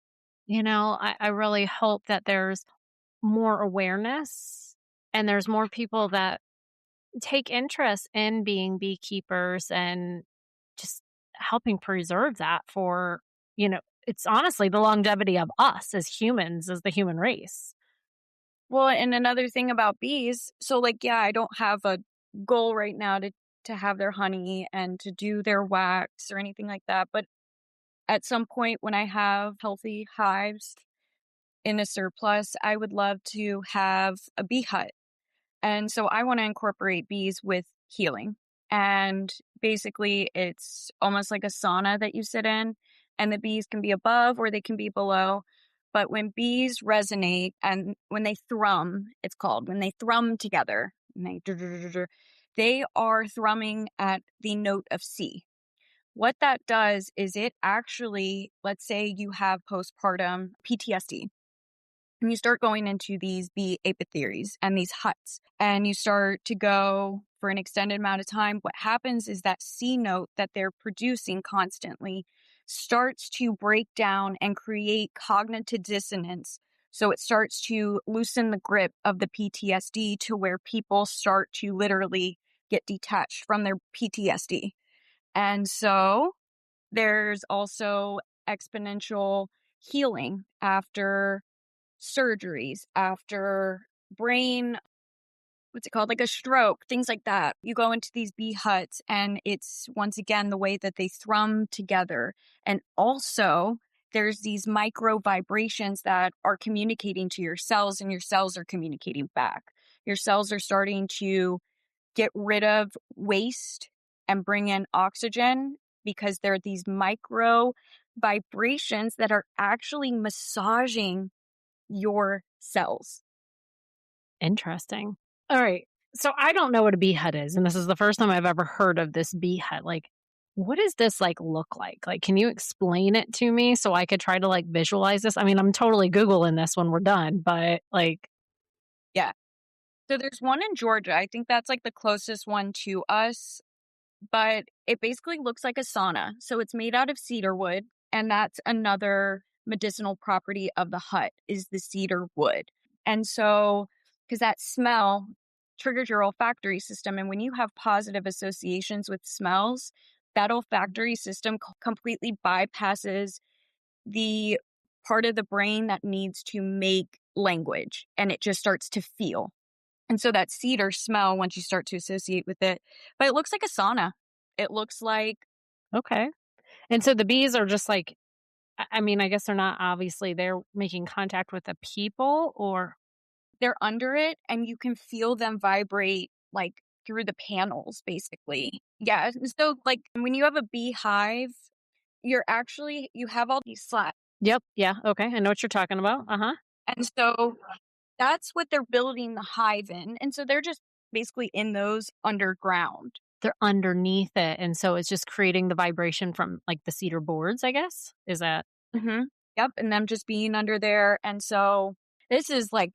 I really hope that there's more awareness and there's more people that take interest in being beekeepers and just helping preserve that for, it's honestly the longevity of us as humans, as the human race. Well, and another thing about bees, so like, yeah, I don't have a goal right now to have their honey and to do their wax or anything like that. But at some point when I have healthy hives in a surplus, I would love to have a bee hut. And so I want to incorporate bees with healing. And basically, it's almost like a sauna that you sit in, and the bees can be above or they can be below. But when bees resonate and when they thrum, it's called, when they thrum together, and they are thrumming at the note of C. What that does is it actually, let's say you have postpartum PTSD and you start going into these bee apiaries and these huts, and you start to go for an extended amount of time, what happens is that C note that they're producing constantly starts to break down and create cognitive dissonance. So it starts to loosen the grip of the PTSD to where people start to literally get detached from their PTSD. And so there's also exponential healing after surgeries, after brain, what's it called? Like a stroke, things like that. You go into these bee huts and it's once again the way that they thrum together. And also there's these micro vibrations that are communicating to your cells and your cells are communicating back. Your cells are starting to get rid of waste and bring in oxygen because there are these micro vibrations that are actually massaging your cells. Interesting. All right. So I don't know what a bee hut is, and this is the first time I've ever heard of this bee hut. Like, what does this look like? Like, can you explain it to me so I could try to visualize this? I mean, I'm totally Googling this when we're done, but Yeah. So there's one in Georgia. I think that's like the closest one to us, but it basically looks like a sauna. So it's made out of cedar wood, and that's another medicinal property of the hut is the cedar wood. And so, because that smell triggers your olfactory system, and when you have positive associations with smells, that olfactory system completely bypasses the part of the brain that needs to make language, and it just starts to feel. And so that cedar smell, once you start to associate with it, but it looks like a sauna. It looks like okay. And so the bees are just I mean, I guess they're not obviously they're making contact with the people or they're under it and you can feel them vibrate like through the panels, basically. Yeah. So, like, when you have a beehive, you have all these slats. yep, yeah, okay. I know what you're talking about. Uh-huh. And so that's what they're building the hive in. And so they're just basically in those underground. They're underneath it, and so it's just creating the vibration from the cedar boards, I guess. Is that Mm-hmm. Yep. And them just being under there. And so this is like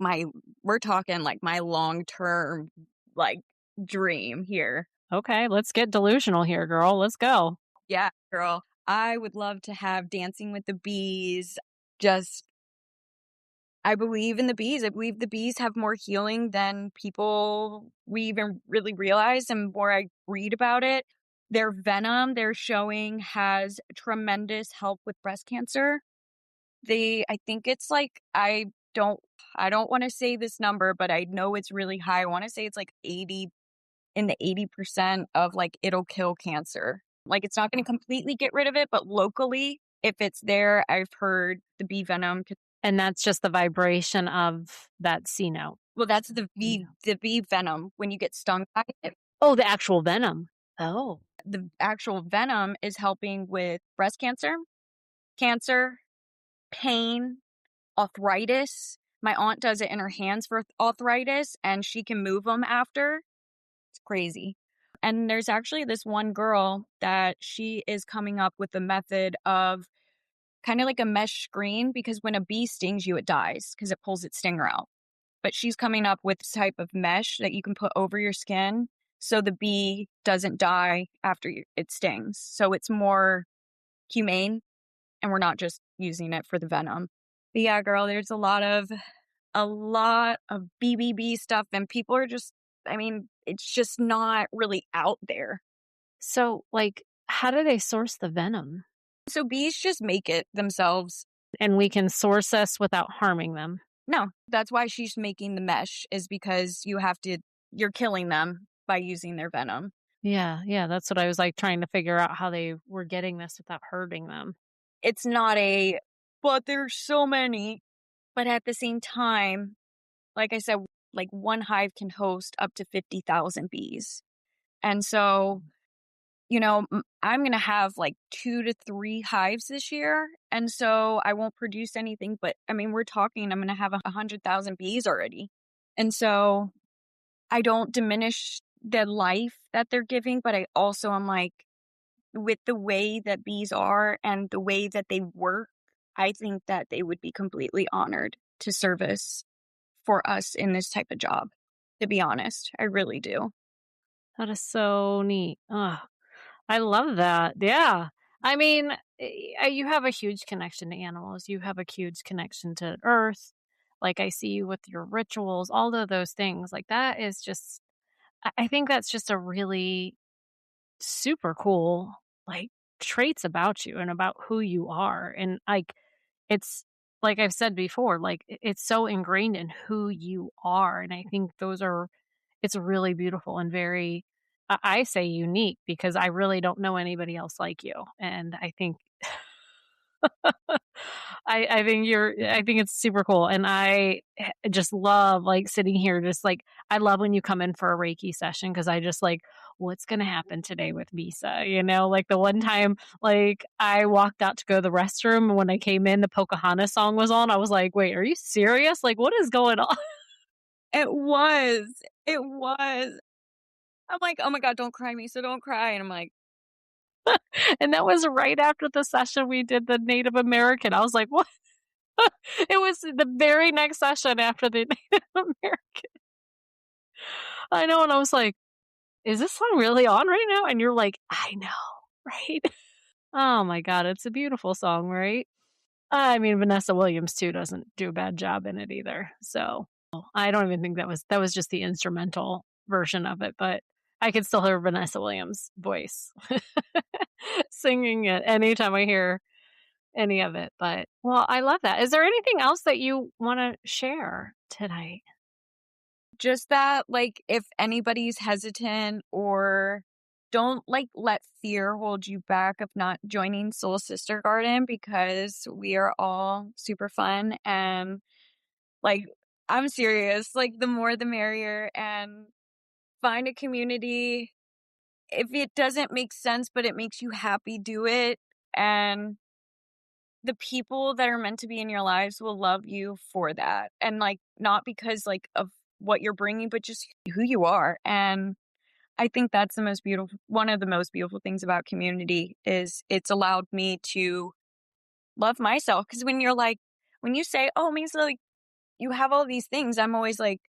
we're talking like my long term, like, dream here. okay? Let's get delusional here, girl. Let's go. Yeah, girl. I would love to have Dancing with the Bees. Just, I believe in the bees. I believe the bees have more healing than people we even really realize. And more I read about it, their venom they're showing has tremendous help with breast cancer. I think it's like, don't, I don't want to say this number, but I know it's really high. I want to say it's like 80 in the 80% of like it'll kill cancer. Like it's not going to completely get rid of it, but locally, if it's there, I've heard the bee venom. And that's just the vibration of that C note. Well, that's Yeah. the bee venom when you get stung by it. Oh, the actual venom. Oh. The actual venom is helping with breast cancer, cancer, pain, arthritis. My aunt does it in her hands for arthritis and she can move them after. It's crazy. And there's actually this one girl that she is coming up with a method of kind of like a mesh screen, because when a bee stings you, it dies because it pulls its stinger out. But she's coming up with this type of mesh that you can put over your skin so the bee doesn't die after it stings. So it's more humane, and we're not just using it for the venom. But yeah, girl, there's a lot of BBB stuff, and people are just, I mean, it's just not really out there. So, like, how do they source the venom? So bees just make it themselves. And we can source this without harming them. No, that's why she's making the mesh, is because you're killing them by using their venom. Yeah, that's what I was like trying to figure out how they were getting this without hurting them. It's not but there's so many. But at the same time, like I said, like one hive can host up to 50,000 bees. And so, I'm going to have like 2 to 3 hives this year. And so I won't produce anything, but I mean, we're talking, I'm going to have 100,000 bees already. And so I don't diminish the life that they're giving, but I also am like, with the way that bees are and the way that they work, I think that they would be completely honored to service for us in this type of job, to be honest. I really do. That is so neat. Oh, I love that. Yeah. I mean, you have a huge connection to animals. You have a huge connection to earth. Like I see you with your rituals, all of those things. Like that is just, I think that's just a really super cool, like, traits about you and about who you are. And like, it's like I've said before, like it's so ingrained in who you are. And I think it's really beautiful and very, I say unique because I really don't know anybody else like you. And I think I think it's super cool, and just love, like, sitting here just, like I love when you come in for a Reiki session because I just, like, "What's gonna happen today with Misa?" You know? Like, the one time, like, I walked out to go to the restroom, and when I came in, the Pocahontas song was on. I was like, "Wait, are you serious? Like, what is going on?" It was. It was. I'm like, oh my God, don't cry, Misa, don't cry. And I'm like, And that was right after the session we did the Native American. I was like, "What?" It was the very next session after the Native American. I know, and I was like, "Is this song really on right now?" And you're like, "I know, right?" Oh my god, it's a beautiful song, right? I mean, Vanessa Williams too doesn't do a bad job in it either. So, I don't even think that was just the instrumental version of it, but I could still hear Vanessa Williams' voice singing it anytime I hear any of it. But, well, I love that. Is there anything else that you wanna share tonight? just that, like, if anybody's hesitant, or don't like let fear hold you back of not joining Soul Sister Garden, because we are all super fun, and like, I'm serious, like, the more the merrier, and find a community. If it doesn't make sense, but it makes you happy, do it. And the people that are meant to be in your lives will love you for that. And like, not because like of what you're bringing, but just who you are. And I think that's one of the most beautiful things about community, is it's allowed me to love myself. Cause when you say, oh, Misa, like, you have all these things, I'm always like,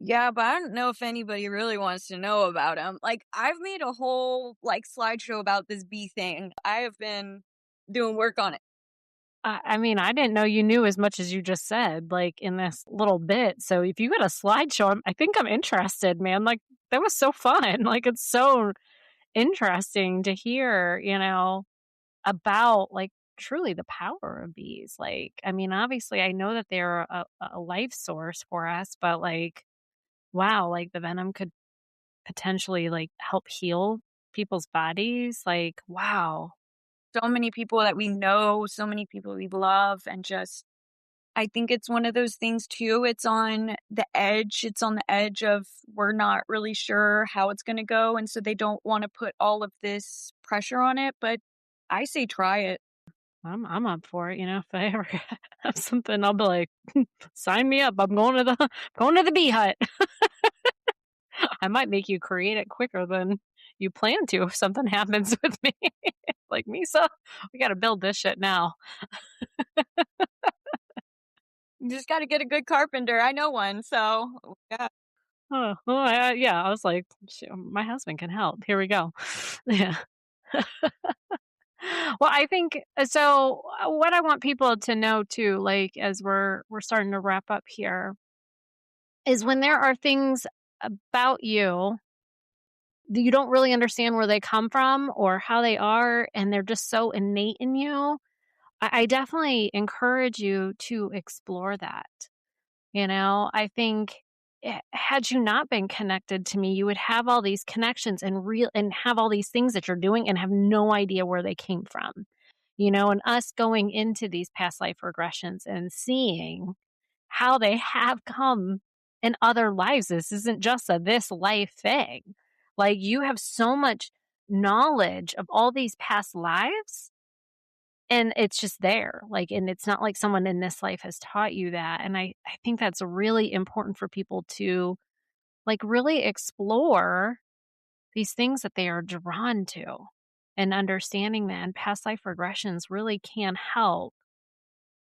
yeah, but I don't know if anybody really wants to know about them. Like, I've made a whole like slideshow about this bee thing. I have been doing work on it. I mean, I didn't know you knew as much as you just said, like, in this little bit. So if you got a slideshow, I think I'm interested, man. Like, that was so fun. Like, it's so interesting to hear, about, like, truly the power of bees. Like, I mean, obviously, I know that they're a life source for us, but, like, wow, like, the venom could potentially, like, help heal people's bodies. Like, wow. So many people that we know, so many people we love, and just, I think it's one of those things too. It's on the edge. It's on the edge of, we're not really sure how it's going to go. And so they don't want to put all of this pressure on it. But I say try it. I'm up for it. If I ever have something, I'll be like, sign me up. I'm going to the going to the bee hut. I might make you create it quicker than you plan to if something happens with me. Like, Misa, we got to build this shit now. You just got to get a good carpenter. I know one. So, yeah. Oh, well, yeah, I was like, my husband can help. Here we go. Yeah. Well, I think so. What I want people to know too, like as we're starting to wrap up here, is when there are things about you that you don't really understand where they come from or how they are, and they're just so innate in you. I definitely encourage you to explore that. I think had you not been connected to me, you would have all these connections and have all these things that you're doing and have no idea where they came from. And us going into these past life regressions and seeing how they have come in other lives. This isn't just a this life thing. Like, you have so much knowledge of all these past lives, and it's just there. Like, and it's not like someone in this life has taught you that. And I think that's really important for people to like really explore these things that they are drawn to, and understanding that. And past life regressions really can help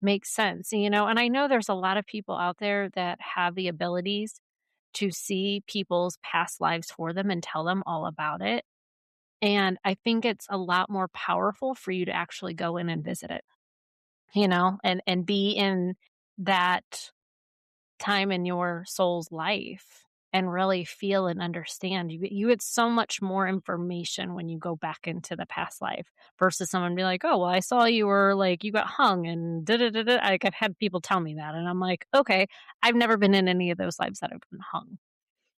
make sense, and I know there's a lot of people out there that have the abilities to see people's past lives for them and tell them all about it. And I think it's a lot more powerful for you to actually go in and visit it, and be in that time in your soul's life and really feel and understand. You get so much more information when you go back into the past life versus someone be like, oh, well, I saw you were like, you got hung and da da da da. Like, I've had people tell me that. And I'm like, okay, I've never been in any of those lives that have been hung.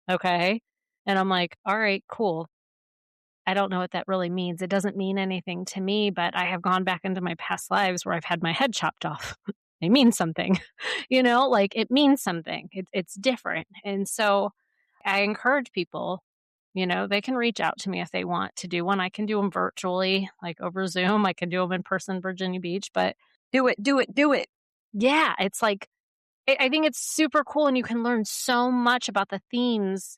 Okay. And I'm like, all right, cool. I don't know what that really means. It doesn't mean anything to me, but I have gone back into my past lives where I've had my head chopped off. They mean something, like it means something. It's different. And so I encourage people, they can reach out to me if they want to do one. I can do them virtually, like over Zoom. I can do them in person, Virginia Beach, but Do it, do it, do it. yeah, it's like, I think it's super cool. And you can learn so much about the themes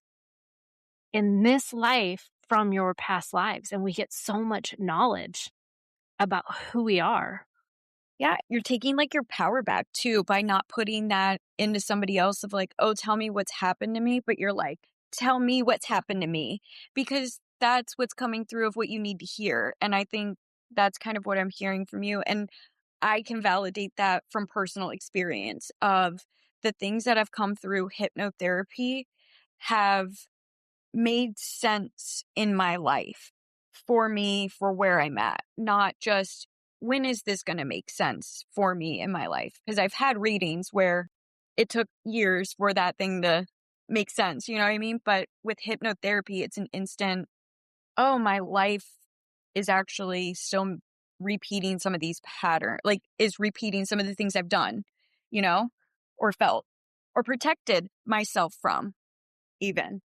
in this life from your past lives. And we get so much knowledge about who we are. Yeah, you're taking like your power back too by not putting that into somebody else of like, oh, tell me what's happened to me. But you're like, tell me what's happened to me, because that's what's coming through of what you need to hear. And I think that's kind of what I'm hearing from you. And I can validate that from personal experience of the things that have come through hypnotherapy have made sense in my life for me, for where I'm at, not just when is this going to make sense for me in my life? Because I've had readings where it took years for that thing to make sense. You know what I mean? But with hypnotherapy, it's an instant, oh, my life is actually still repeating some of these patterns, like is repeating some of the things I've done, or felt or protected myself from even.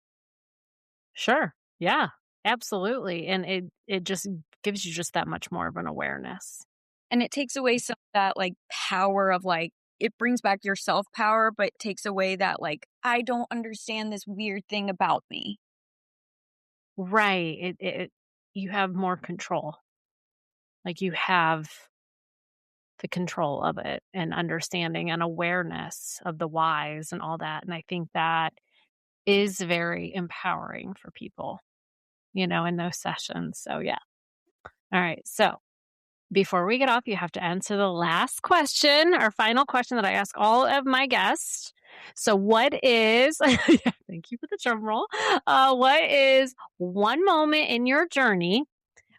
Sure. Yeah, absolutely. And it just gives you just that much more of an awareness. And it takes away some of that like power of like, it brings back your self power, but takes away that like, I don't understand this weird thing about me. Right. You have more control. Like, you have the control of it and understanding and awareness of the whys and all that. And I think that is very empowering for people, in those sessions. So yeah. All right. So before we get off, you have to answer the last question, our final question that I ask all of my guests. So what is, yeah, thank you for the drum roll. What is one moment in your journey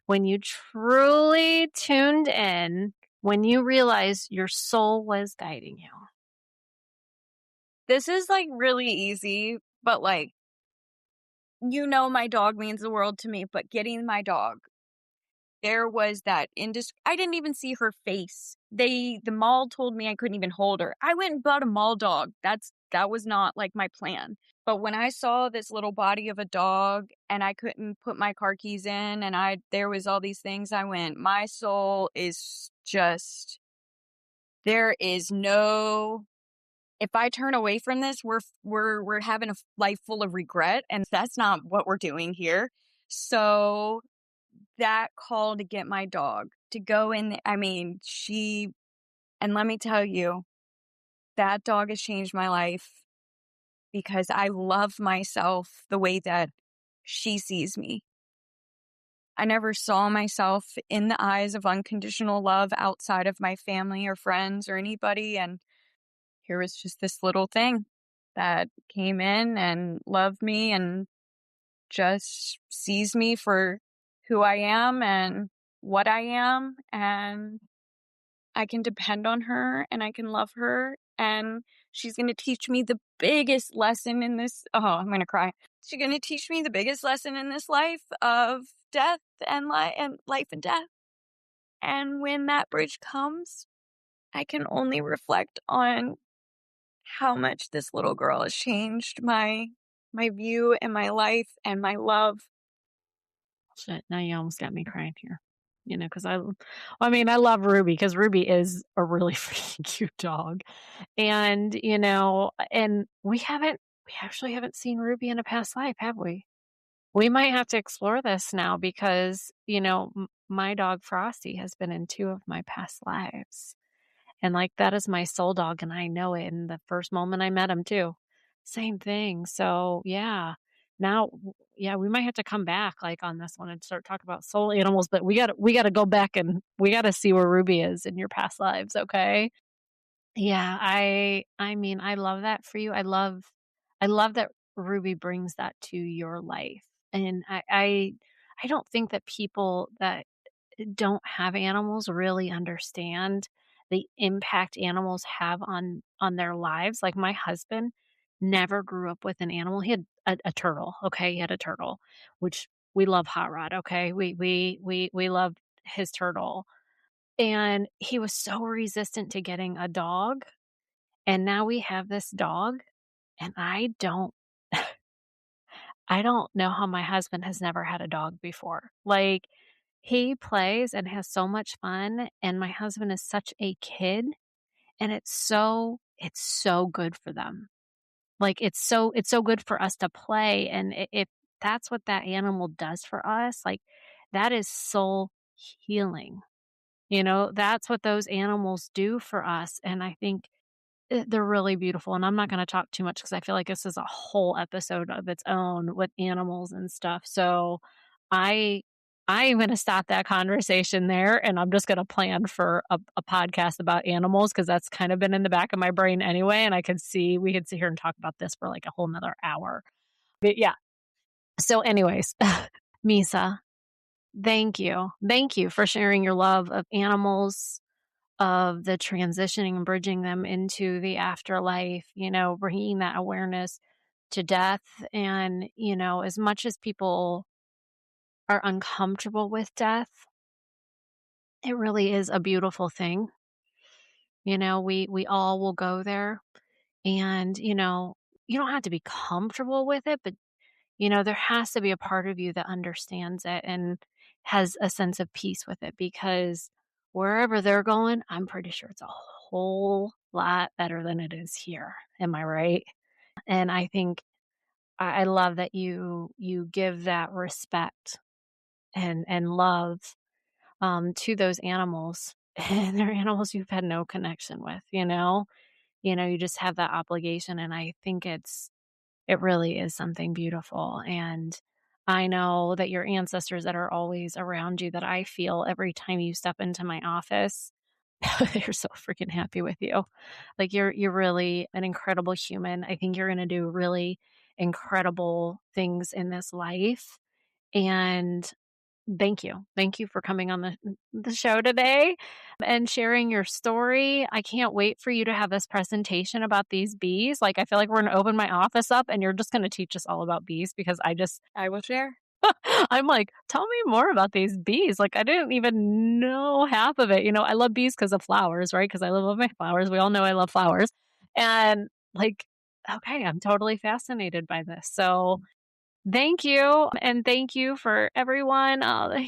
when you truly tuned in, when you realized your soul was guiding you? This is like really easy, but like, my dog means the world to me, but getting my dog, there was that I didn't even see her face. The mall told me I couldn't even hold her. I went and bought a mall dog. That was not like my plan. But when I saw this little body of a dog and I couldn't put my car keys in and there was all these things, I went, my soul is just, there is no, if I turn away from this, we're having a life full of regret, and that's not what we're doing here. So that call to get my dog to go in, I mean, and let me tell you, that dog has changed my life because I love myself the way that she sees me. I never saw myself in the eyes of unconditional love outside of my family or friends or anybody. And here was just this little thing that came in and loved me and just sees me for who I am and what I am. And I can depend on her and I can love her. And she's going to teach me the biggest lesson in this. Oh, I'm going to cry. She's going to teach me the biggest lesson in this life of death and life and death. And when that bridge comes, I can only reflect on how much this little girl has changed my view and my life and my love. Shit, now you almost got me crying here. Because I mean, I love Ruby because Ruby is a really freaking cute dog. And, and we actually haven't seen Ruby in a past life, have we? We might have to explore this now because, my dog Frosty has been in 2 of my past lives. And like that is my soul dog and I know it in the first moment I met him too. Same thing. So, yeah. Now, yeah, we might have to come back like on this one and start talking about soul animals, but we got to go back and we got to see where Ruby is in your past lives, okay? Yeah, I mean, I love that for you. I love that Ruby brings that to your life. And I don't think that people that don't have animals really understand the impact animals have on their lives. Like my husband never grew up with an animal. He had a turtle, okay? He had a turtle, which we love Hot Rod, okay? We love his turtle. And he was so resistant to getting a dog, and now we have this dog, and I don't know how my husband has never had a dog before. Like, he plays and has so much fun, and my husband is such a kid, and it's so good for them. Like, it's so good for us to play, and if that's what that animal does for us, like, that is soul healing. That's what those animals do for us, and I think they're really beautiful, and I'm not gonna talk too much because I feel like this is a whole episode of its own with animals and stuff, so I I am gonna stop that conversation there, and I'm just gonna plan for a podcast about animals because that's kind of been in the back of my brain anyway, and we could sit here and talk about this for, like, a whole 'nother hour. But, yeah. So, anyways, Misa, thank you. Thank you for sharing your love of animals, of the transitioning and bridging them into the afterlife, bringing that awareness to death. And, as much as people are uncomfortable with death, it really is a beautiful thing. We all will go there and, you don't have to be comfortable with it, but there has to be a part of you that understands it and has a sense of peace with it because wherever they're going, I'm pretty sure it's a whole lot better than it is here. Am I right? And I think I love that you give that respect and love to those animals. And they're animals you've had no connection with, you just have that obligation. And I think it really is something beautiful, and I know that your ancestors that are always around you that I feel every time you step into my office, they're so freaking happy with you. Like, you're really an incredible human. I think you're gonna do really incredible things in this life, and thank you. Thank you for coming on the show today and sharing your story. I can't wait for you to have this presentation about these bees. Like, I feel like we're going to open my office up and you're just going to teach us all about bees because I will share. I'm like, tell me more about these bees. Like, I didn't even know half of it. I love bees because of flowers, right? Because I love my flowers. We all know I love flowers. And like, okay, I'm totally fascinated by this. So, thank you. And thank you for everyone.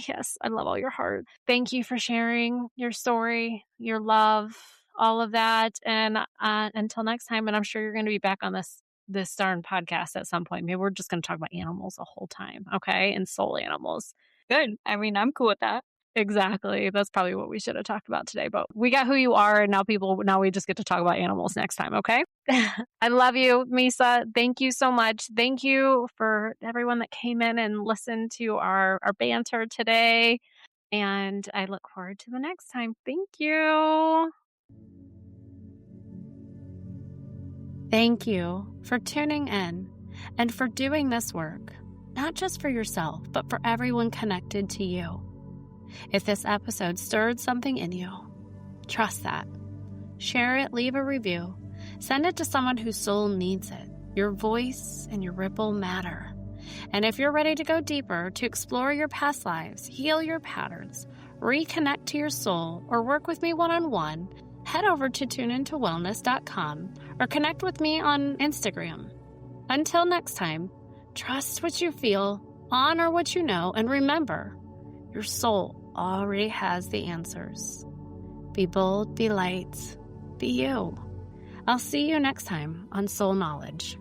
Yes, I love all your heart. Thank you for sharing your story, your love, all of that. And until next time, and I'm sure you're going to be back on this this darn podcast at some point. Maybe we're just going to talk about animals the whole time, okay? And soul animals. Good. I mean, I'm cool with that. Exactly. That's probably what we should have talked about today, but we got who you are, and now we just get to talk about animals next time, okay? I love you, Misa. Thank you so much. Thank you for everyone that came in and listened to our banter today, and I look forward to the next time. Thank you. Thank you for tuning in and for doing this work, not just for yourself, but for everyone connected to you. If this episode stirred something in you, trust that. Share it, leave a review, send it to someone whose soul needs it. Your voice and your ripple matter. And if you're ready to go deeper, to explore your past lives, heal your patterns, reconnect to your soul, or work with me one-on-one, head over to tuneintowellness.com or connect with me on Instagram. Until next time, trust what you feel, honor what you know, and remember, your soul already has the answers. Be bold, be light, be you. I'll see you next time on Soul Knowledge.